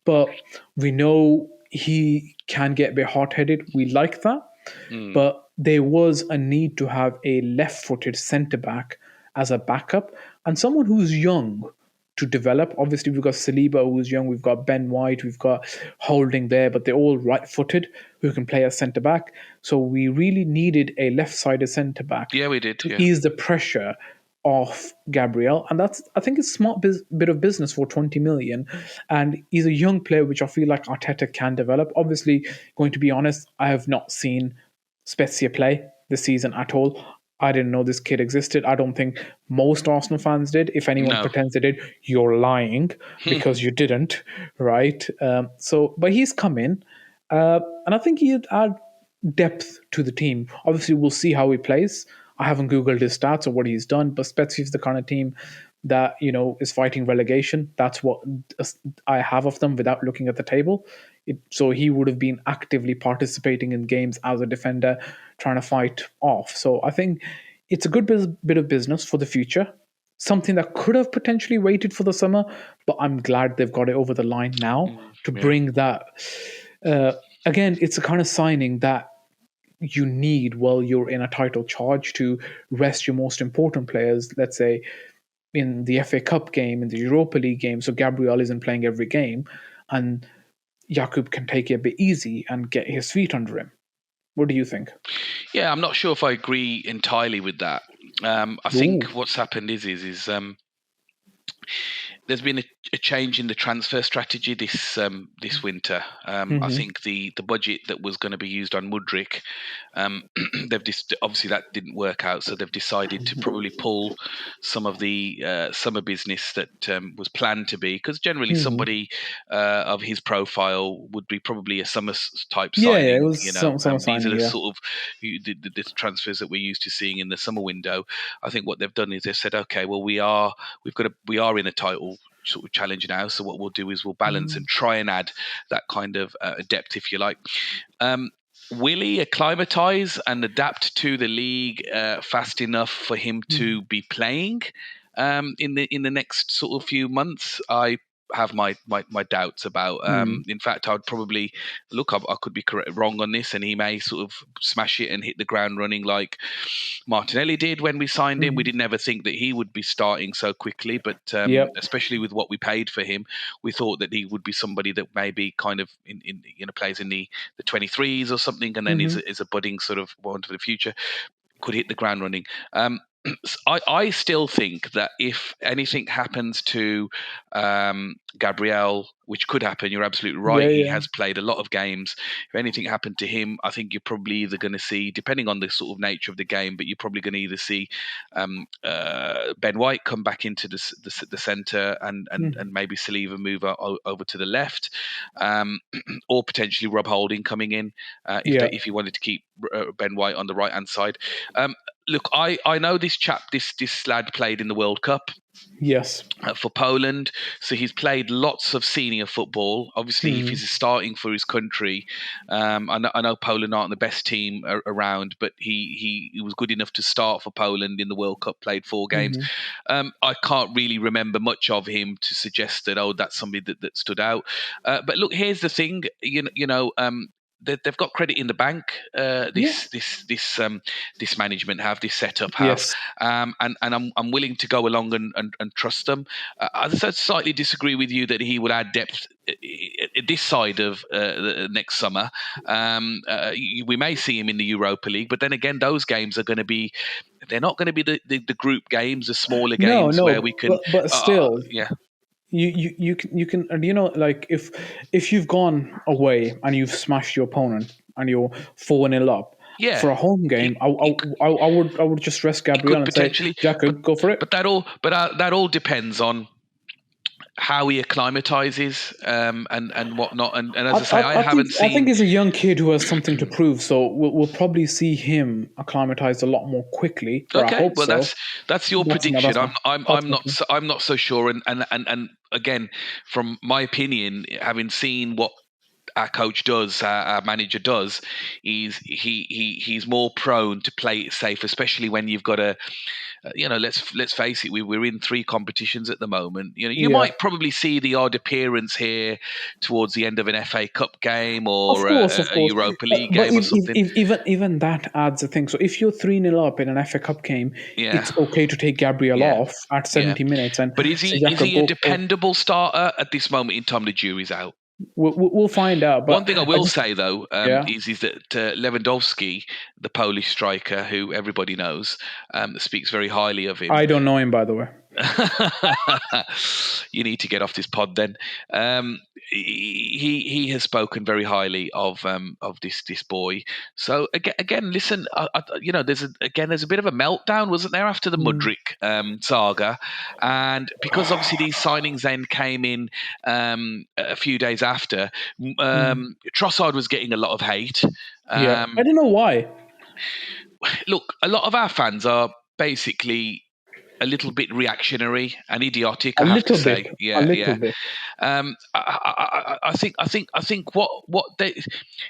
But we know he can get a bit hot headed. We like that. Mm. But there was a need to have a left footed centre back as a backup and someone who's young to develop. Obviously, we've got Saliba who's young, we've got Ben White, we've got Holding there, but they're all right footed who can play as centre back. So we really needed a left sided centre back Yeah, we did. to Yeah. ease the pressure off Gabriel, and that's, I think, it's a smart bit of business for 20 million. And he's a young player, which I feel like Arteta can develop. Obviously, going to be honest, I have not seen Spezia play this season at all. I didn't know this kid existed. I don't think most Arsenal fans did. If anyone No. pretends they did, you're lying because you didn't, right? But he's come in, and I think he'd add depth to the team. Obviously, we'll see how he plays. I haven't googled his stats or what he's done, but Spezia is the kind of team that is fighting relegation. That's what I have of them without looking at the table. So he would have been actively participating in games as a defender, trying to fight off. So I think it's a good bit of business for the future. Something that could have potentially waited for the summer, but I'm glad they've got it over the line now to Yeah. bring that. Uh, Again, it's a kind of signing that you need while you're in a title charge to rest your most important players. Let's say in the FA Cup game, in the Europa League game, so Gabriel isn't playing every game, and Jakub can take it a bit easy and get his feet under him. What do you think? Yeah, I'm not sure if I agree entirely with that. I think Ooh. what's happened is there's been a change in the transfer strategy this winter. I Mm-hmm. think the budget that was going to be used on Mudryk, obviously that didn't work out, so they've decided to probably pull some of the summer business that was planned to be, because generally Mm-hmm. somebody of his profile would be probably a summer type Yeah, it signing. was some These are signing. the Yeah. sort of the transfers that we're used to seeing in the summer window. I think what they've done is they've said, okay, well we are in a title sort of challenge now. So what we'll do is we'll balance and try and add that kind of depth, if you like. Will he acclimatise and adapt to the league fast enough for him to be playing? in the next sort of few months, I have my doubts about. In fact, I'd probably look. I could be wrong on this, and he may sort of smash it and hit the ground running like Martinelli did when we signed him. We didn't ever think that he would be starting so quickly, but Yep. especially with what we paid for him, we thought that he would be somebody that maybe kind of plays in the 23s or something, and then is a budding sort of one for the future. Could hit the ground running. I still think that if anything happens to Gabriel, which could happen, you're absolutely right. Yeah, He yeah. has played a lot of games. If anything happened to him, I think you're probably either going to see, depending on the sort of nature of the game, but you're probably going to either see Ben White come back into the centre and maybe Saliba move over to the left, or potentially Rob Holding coming in if you wanted to keep Ben White on the right hand side. Look, I know this chap, this lad played in the World Cup. Yes. For Poland, so he's played lots of senior football. Obviously, if he's starting for his country, I know Poland aren't the best team around, but he was good enough to start for Poland in the World Cup. Played 4 games. I can't really remember much of him to suggest that that's somebody that stood out. But look, here's the thing, they've got credit in the bank. This management have, this setup have, Yes. and I'm willing to go along and trust them. I slightly disagree with you that he would add depth this side of the next summer. We may see him in the Europa League, but then again, those games are going to be. They're not going to be the group games, the smaller games where we can. But still, yeah. You can like if you've gone away and you've smashed your opponent and you're 4-0 up Yeah, for a home game, I would just rest Gabriel and say, but Jakub, go for it. But that all depends on how he acclimatizes and whatnot. And as I say, I haven't I think seen. he's a young kid who has something to prove, so we'll probably see him acclimatize a lot more quickly, or I Okay, hope well so. that's your That's prediction. my I'm not I'm not so sure. And again, from my opinion, having seen what our coach does, our manager does, he's more prone to play it safe, especially when you've got a, let's face it, we're in 3 competitions at the moment. You might probably see the odd appearance here towards the end of an FA Cup game or Of a course. Europa League But game or something. even that adds a thing. So if you're 3-0 up in an FA Cup game, Yeah, it's okay to take Gabriel yeah, off at yeah. 70 minutes and But is say, he a Jakob, go. dependable starter at this moment in time? The jury's out. We'll find out. One But thing I I will just, say though yeah, is that Lewandowski, the Polish striker who everybody knows, speaks very highly of him. I don't know him, by the way. You need to get off this pod then. He has spoken very highly of this boy. So again, listen, there's a bit of a meltdown, wasn't there, after the Mudryk saga, and because obviously these signings then came in a few days after. Trossard was getting a lot of hate. Yeah, I don't know why. Look, a lot of our fans are basically a little bit reactionary and idiotic, I have to say. A Yeah, little yeah. bit. I think what they,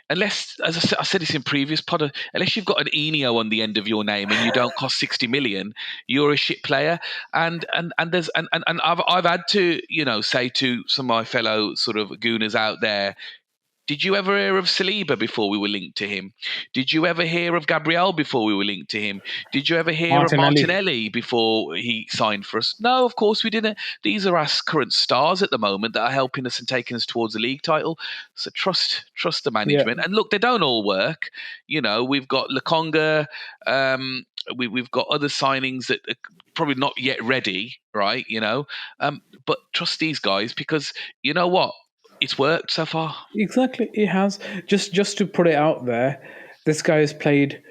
unless, as I said this in previous pod, unless you've got an Enio on the end of your name and you don't cost 60 million, you're a shit player. And I've had to say to some of my fellow sort of gooners out there, did you ever hear of Saliba before we were linked to him? Did you ever hear of Gabriel before we were linked to him? Did you ever hear of Martinelli. Martinelli before he signed for us? No, of course we didn't. These are our current stars at the moment that are helping us and taking us towards the league title. So trust the Yeah, management. And look, they don't all work. We've got Lakonga. We've got other signings that are probably not yet ready, right? But trust these guys because you know what? It's worked so far. exactly. It has. Just to put it out there, this guy has played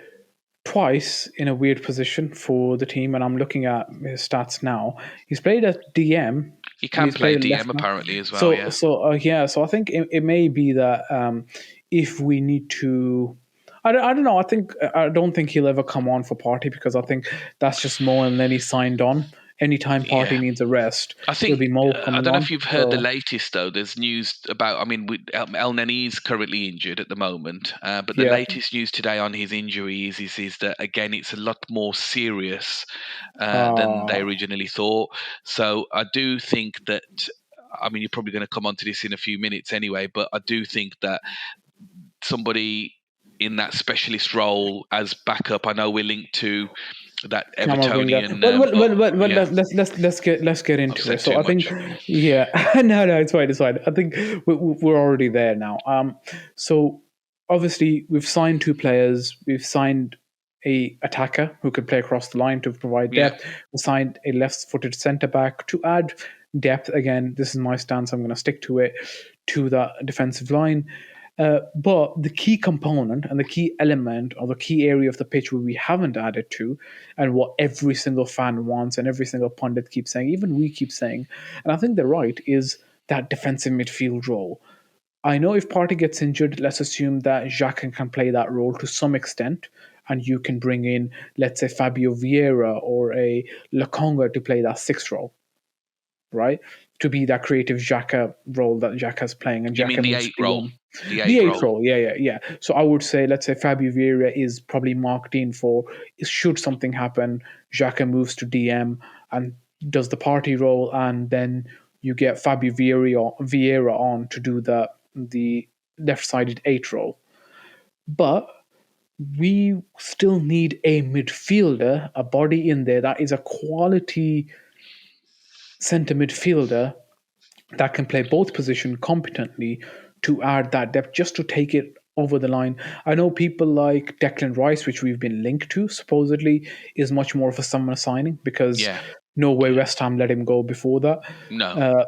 twice in a weird position for the team, and I'm looking at his stats now. He's played at DM He and can he's play played left DM now. apparently as well. Yeah. So I think it may be that if we need to. I don't know. I don't think he'll ever come on for Party because I think that's just more than he signed on. anytime Party Yeah. needs a rest, I there'll think be more I coming don't know on. if you've heard the So latest though. There's news about. I mean, El Neni is currently injured at the moment, but the yeah, latest news today on his injury is that again it's a lot more serious than they uh, originally thought. So I do think that. I mean, you're probably going to come onto this in a few minutes anyway, but I do think that somebody in that specialist role as backup. I know we're linked to that Camavinga. Evertonian. Well, Yeah, let's get I've into it. said So too I think, much. yeah, no, it's fine, it's fine. I think we're already there now. So obviously we've signed two players. We've signed a attacker who could play across the line to provide Yeah, depth. We signed a left-footed centre back to add depth. Again, this is my stance. I'm going to stick to it, to that defensive line. But the key component and the key element or the key area of the pitch where we haven't added to, and what every single fan wants and every single pundit keeps saying, even we keep saying, and I think they're right, is that defensive midfield role. I know if Partey gets injured, let's assume that Xhaka can play that role to some extent, and you can bring in, let's say, Fabio Vieira or a Lokonga to play that sixth role, right? To be that creative Xhaka role that Xhaka's playing, and you mean Xhaka the needs to eight be role? one. The The eight eighth role. role, yeah. So I would say, let's say Fabio Vieira is probably marked in for, should something happen, Xhaka moves to DM and does the party role, and then you get Fabio Vieira on to do the left-sided eight role. But we still need a midfielder, a body in there that is a quality centre midfielder that can play both positions competently to add that depth just to take it over the line. I know people like Declan Rice, which we've been linked to, supposedly is much more of a summer signing because Yeah, no way yeah. West Ham let him go before that. No, Uh,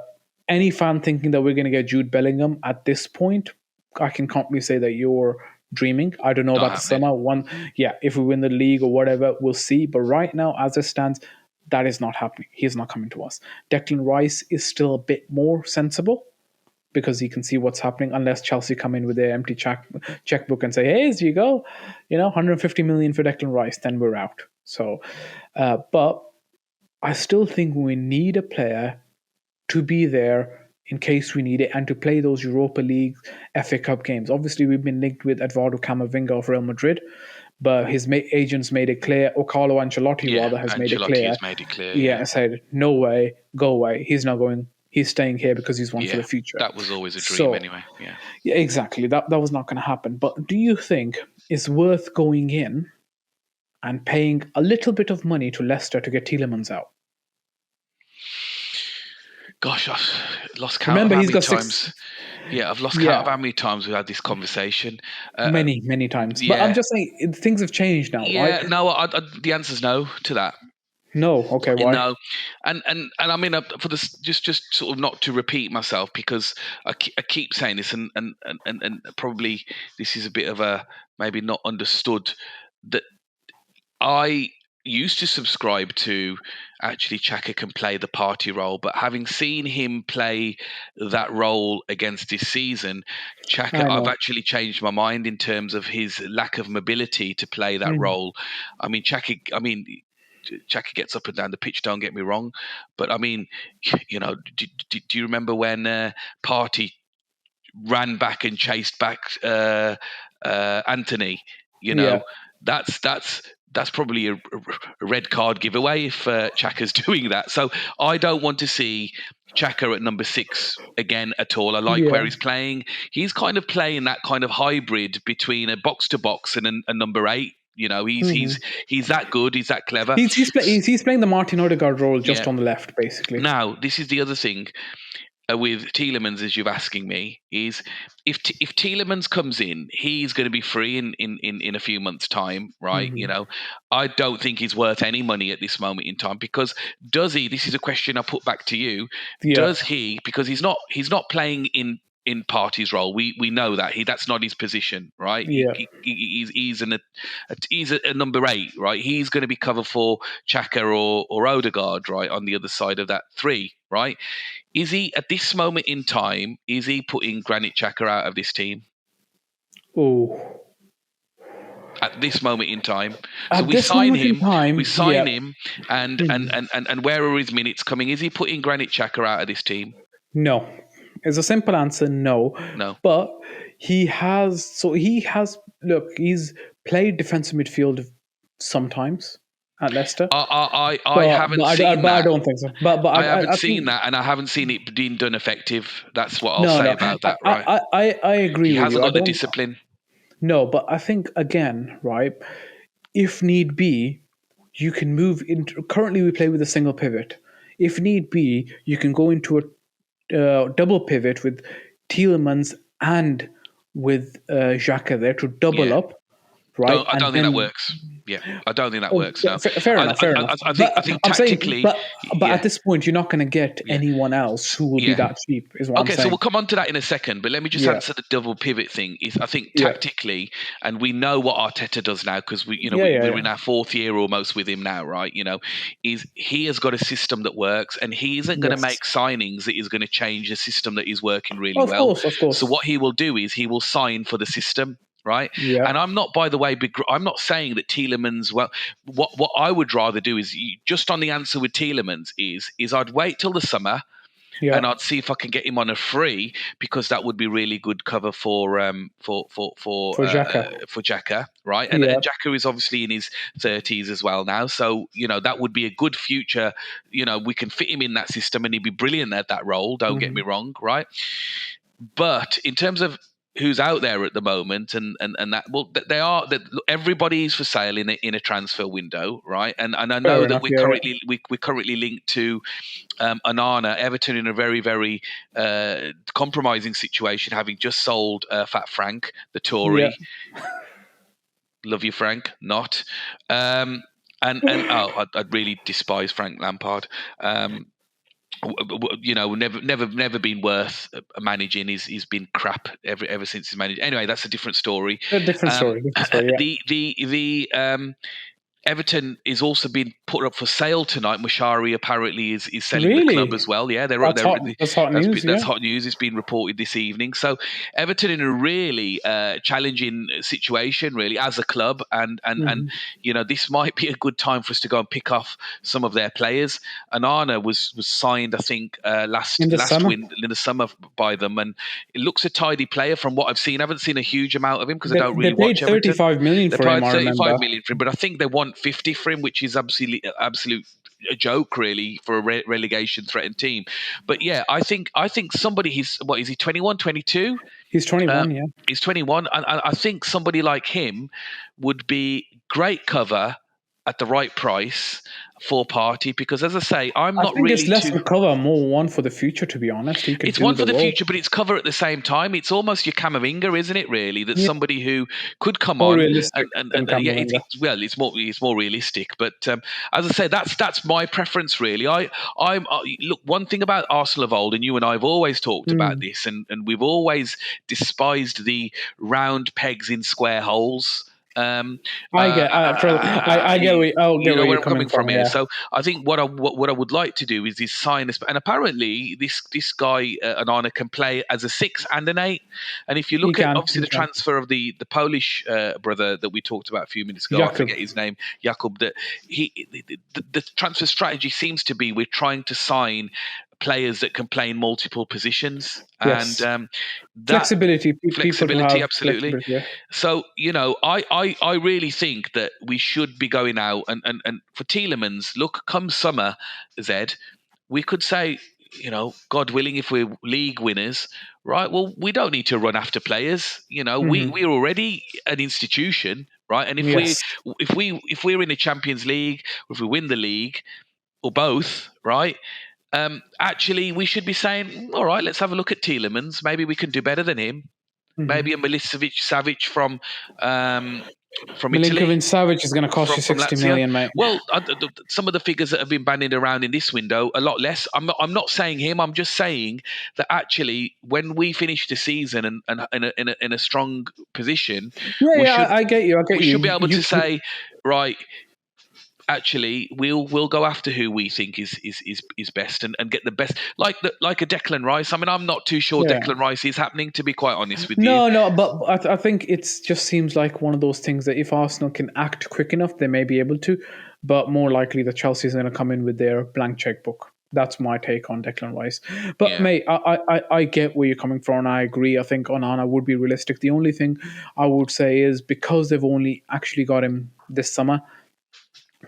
any fan thinking that we're going to get Jude Bellingham at this point, I can confidently say that you're dreaming. I don't know not about the happening. summer one. Yeah, if we win the league or whatever, we'll see. But right now, as it stands, that is not happening. He's not coming to us. Declan Rice is still a bit more sensible because he can see what's happening unless Chelsea come in with their empty checkbook and say, hey, here you go, 150 million for Declan Rice, then we're out. So, but I still think we need a player to be there in case we need it and to play those Europa League, FA Cup games. Obviously, we've been linked with Eduardo Camavinga of Real Madrid, but his agents made it clear, or Carlo Ancelotti Yeah, rather has made it Ancelotti clear. has made it clear. Yeah, Yeah, I said, no way, go away. He's not going. He's staying here because he's one for the yeah. future. That was always a dream, So, anyway. Yeah. yeah, exactly. That was not going to happen. But do you think it's worth going in and paying a little bit of money to Leicester to get Tielemans out? Gosh, I've lost count of Remember, how he's many got six. times. Yeah, I've lost count of Yeah, how many times we've had this conversation. Uh, many times. But I'm yeah, just saying, things have changed now, right? yeah. No, the answer's no to that. No, okay, why? No, and I mean for this, just sort of not to repeat myself because I keep saying this, and probably this is a bit of a maybe not understood that I used to subscribe to actually Chaka can play the party role, but having seen him play that role against this season, Chaka, I I've know. actually changed my mind in terms of his lack of mobility to play that Mhm. role. I mean, Chaka gets up and down the pitch. Don't get me wrong, but I mean, do you remember when Party ran back and chased back Anthony? You Yeah. know, that's probably a red card giveaway if Chaka's doing that. So I don't want to see Chaka at number 6 again at all. I like where Yeah. he's playing. He's kind of playing that kind of hybrid between a box to box and a number 8. You know, Mhm. he's that good. He's that clever. He's playing the Martin Odegaard role Yeah. just on the left, basically. Now, this is the other thing with Tielemans, as you're asking me, is if Tielemans comes in, he's going to be free in a few months' time, right? Hmm. I don't think he's worth any money at this moment in time because does he? This is a question I put back to you. Yeah. Does he? Because he's not playing in Party's role. We know that that's not his position, right? Yeah. He's a number 8, right? He's going to be covered for Chaka or Odegaard, right, on the other side of that 3, right? Is he at this moment in time? Is he putting Granit Xhaka out of this team? Oh. at this moment in time. So At we this sign moment in him, time, yeah. and where are his minutes coming? Is he putting Granit Xhaka out of this team? No. It's a simple answer, no. No. But look, he's played defensive midfield sometimes at Leicester. I haven't seen But I that. don't think so. But I haven't I seen think that, and I haven't seen it being done effective. That's what I'll no, say no. about that, right? I agree He with hasn't you. I got the don't. discipline. No, but I think again, right? If need be, you can move into. Currently, we play with a single pivot. If need be, you can go into a double pivot with Tielemans and with Xhaka there to double Yeah. up, right? I And don't think that then works. Yeah, I don't think that works. No, fair enough, fair enough. I But think I'm saying, tactically, but at yeah, this point, you're not going to get yeah, anyone else who will be yeah. that cheap. Is what I'm Okay, so we'll saying. come on to that in a second, but let me just Yeah, answer the double pivot thing. Is I think yeah, tactically, and we know what Arteta does now because yeah, yeah, we're yeah. in our fourth year almost with him now, right? Is he has got a system that works, and he isn't going to Yes, make signings that is going to change the system that is working really of well. course, of So course. what he will do is he will sign for the system. Right, Yeah, and I'm not, by the way, I'm not saying that Tielemans. Well, what I would rather do is just on the answer with Tielemans is I'd wait till the summer yeah. and I'd see if I can get him on a free because that would be really good cover for For Xhaka. for Xhaka, right? And Yeah. Xhaka is obviously in his 30s as well now, so that would be a good future. We can fit him in that system, and he'd be brilliant at that role. Don't get me Mhm. wrong, right? But in terms of who's out there at the moment, and that, well, they are that everybody's for sale in a transfer window, right? And I know Fair that enough. Yeah, yeah. we're currently linked to Onana, Everton in a very, very compromising situation, having just sold Fat Frank, the Yeah. Tory. Love you, Frank. Not. And I'd really despise Frank Lampard. Never been worth managing. He's been crap ever since he's managed. Anyway, that's a different story. A different Um, story. Different story. Yeah. the Everton is also being put up for sale tonight. Mushari apparently is selling the club as Really? well. Yeah, That's hot. That's hot news. that's Yeah. hot news. It's been reported this evening. So Everton in a really challenging situation, really, as a club, and Hmm. this might be a good time for us to go and pick off some of their players. Anana was signed, I think, In the summer, in the summer by them, and it looks a tidy player from what I've seen. I haven't seen a huge amount of him because I don't they really watch paid Everton. 35 million They for him. paid I remember. 35 million for him, but I think they want 50 for him, which is absolute a joke, really, for a relegation threatened team. But yeah, I think somebody, he's what is he, 21, 22? He's 21. Yeah. He's 21, and I think somebody like him would be great cover at the right price for Party, because as I say, I'm I not think it's really less too. for cover, more one for the future. To be honest, he could It's do one for the the role. future, but it's cover at the same time. It's almost your Camavinga, isn't it? Really, that Yeah. somebody who could come More on realistic than yeah, Camavinga. it's more realistic. But as I say, that's my preference, really. I'm look, one thing about Arsenal of old, and you and I have always talked about Mm. this, and we've always despised the round pegs in square holes. Um, I get I'll you get know where where you're I'm coming coming from from. here. Yeah. So I think what I would like to do is sign this, and apparently this guy Anana can play as a 6 and an 8. And if you He look at can. obviously He the can. transfer of the Polish brother that we talked about a few minutes ago, I Jakub. forget his name, Jakub. That the transfer strategy seems to be we're trying to sign players that can play in multiple positions, and Yes. that Flexibility. People to flexibility, have absolutely. flexibility. Yeah. So, I really think that we should be going out and for Tielemans, look, come summer, Zed, we could say, God willing, if we're league winners, right? Well, we don't need to run after players. Hmm. We're already an institution, right? And Yes. if we're in the Champions League, or if we win the league, or both, right? Actually, we should be saying, all right, let's have a look at Tielemans. Maybe we can do better than him. Hmm. Maybe a Milicevic Savic um, from Italy, Milinkovic Savic is going to cost you from 60 Lazio. million, mate. Well, some of the figures that have been bandied around in this window, a lot less. I'm not saying him. I'm just saying that actually, when we finish the season and in a strong position, Yeah, we yeah, should I get you. I get we you. should be able to say, right, actually we'll go after who we think is best and get the best, like a Declan Rice. I mean, I'm not too sure Yeah. Declan Rice is happening, to be quite honest with you. No, but I think it just seems like one of those things that if Arsenal can act quick enough, they may be able to, but more likely that Chelsea is going to come in with their blank checkbook. That's my take on Declan Rice. But Yeah. mate, I get where you're coming from, and I agree. I think Onana would be realistic. The only thing I would say is because they've only actually got him this summer,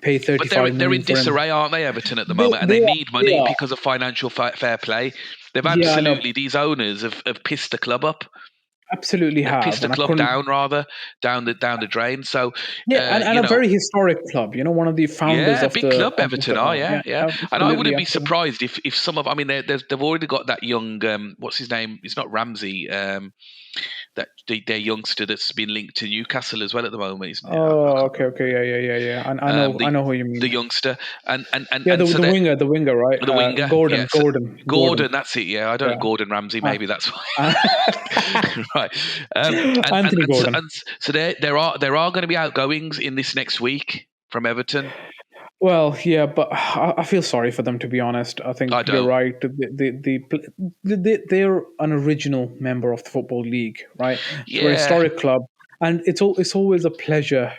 pay But 35 they're million in for him. disarray, aren't they, Everton, at the They moment? And they they are, need they money are. because of financial fair play. They've Yeah, I know, absolutely, these owners have pissed the club up. absolutely They've have, pissed the and I club couldn't. down, rather, down the drain. So, Yeah, and you a know, very historic club. You know, one of the founders yeah, of big the club, Everton are, club. yeah, Yeah, yeah. And I absolutely, wouldn't be absolutely. surprised if some of, I mean, they've already got that young, what's his name? It's not Ramsey. That their youngster that's been linked to Newcastle as well at the moment, isn't it? I Oh, can't okay, remember. okay, yeah. I know, I The know who you the mean. youngster, Yeah, and so that the winger, right? the winger, Gordon, yeah, so, Gordon. Gordon, that's it. Yeah, I don't know, Yeah, Gordon Ramsay. uh, Maybe that's why. uh, Right. Anthony Gordon. And so there are going to be outgoings in this next week from Everton. Well, yeah, but I feel sorry for them, to be honest. I I think you're don't. right. They're an original member of the Football League, right? So we're a Yeah, historic club, and it's always a pleasure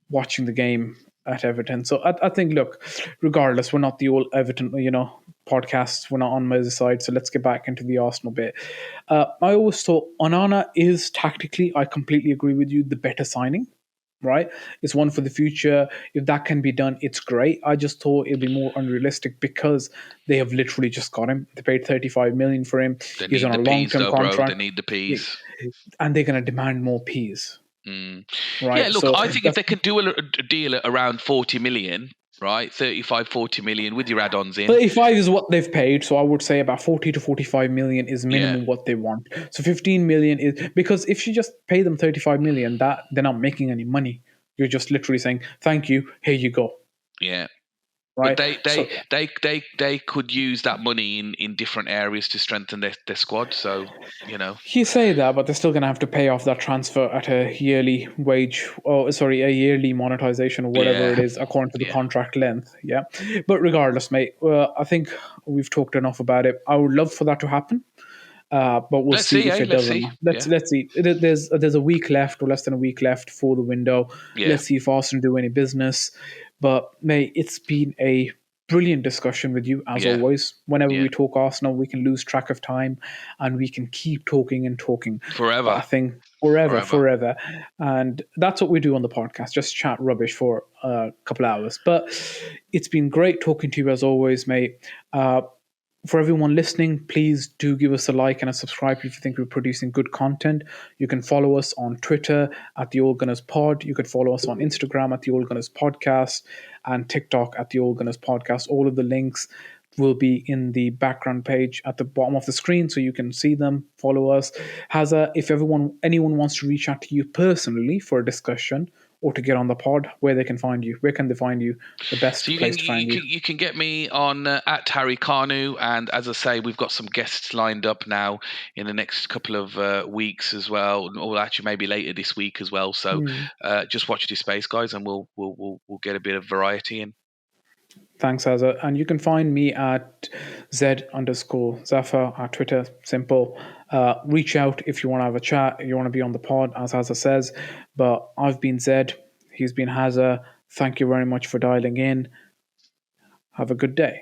watching the game at Everton. So I think, look, regardless, we're not the old Everton, podcasts. We're not on Merseyside. So let's get back into the Arsenal bit. I always thought Onana is tactically, I completely agree with you, the better signing. Right, it's one for the future. If that can be done, it's great. I just thought it'd be more unrealistic because they have literally just got him. They paid 35 million for him. they He's need on the a peas long-term though, bro. They contract, need the peas. and they're going to demand more P's. Mm. Yeah, Right, look, so I think if that's they can do a deal at around 40 million, right, 35, 40 million with your add-ons in, 35 is what they've paid, so I would say about 40 to 45 million is yeah, minimum what they want. So 15 million is because if you just pay them 35 million, that they're not making any money. You're just literally saying, "Thank you, here you go." yeah. But Right? So they could use that money in different areas to strengthen their squad. So, you know, you say that, but they're still going to have to pay off that transfer at a yearly wage, or sorry, a yearly monetization or whatever it yeah, is according to the yeah, contract length. Yeah, but regardless, mate, I think we've talked enough about it. I would love for that to happen, but we'll let's see see, if eh? it Let's does or see, not. yeah, Let's see. There's a week left, or less than a week left for the window. yeah, Let's see if Arsenal do any business. But mate, it's been a brilliant discussion with you as yeah, always. Whenever yeah, we talk Arsenal, we can lose track of time, and we can keep talking and talking. But I forever, think forever, forever. forever, and that's what we do on the podcast. Just chat rubbish for a couple hours. But it's been great talking to you as always, mate. For everyone listening, please do give us a like and a subscribe if you think we're producing good content. You can follow us on Twitter at the Old Gunners Pod. You could follow us on Instagram at the Old Gunners Podcast and TikTok at the Old Gunners Podcast. All of the links will be in the background page at the bottom of the screen so you can see them, follow us. Hazza, if anyone wants to reach out to you personally for a discussion or to get on the pod, where they can find you, where can they find you? The So best place to find you. you can get me on at Harry Kanu, and as I say, we've got some guests lined up now in the next couple of weeks as well, or actually maybe later this week as well. So Hmm. just watch this space, guys, and we'll get a bit of variety in. Thanks, Hazza. And you can find me at Z_Zafar at Twitter. Simple. Reach out if you want to have a chat, you want to be on the pod, as Hazza says. But I've been Zed. He's been Hazza. Thank you very much for dialing in. Have a good day.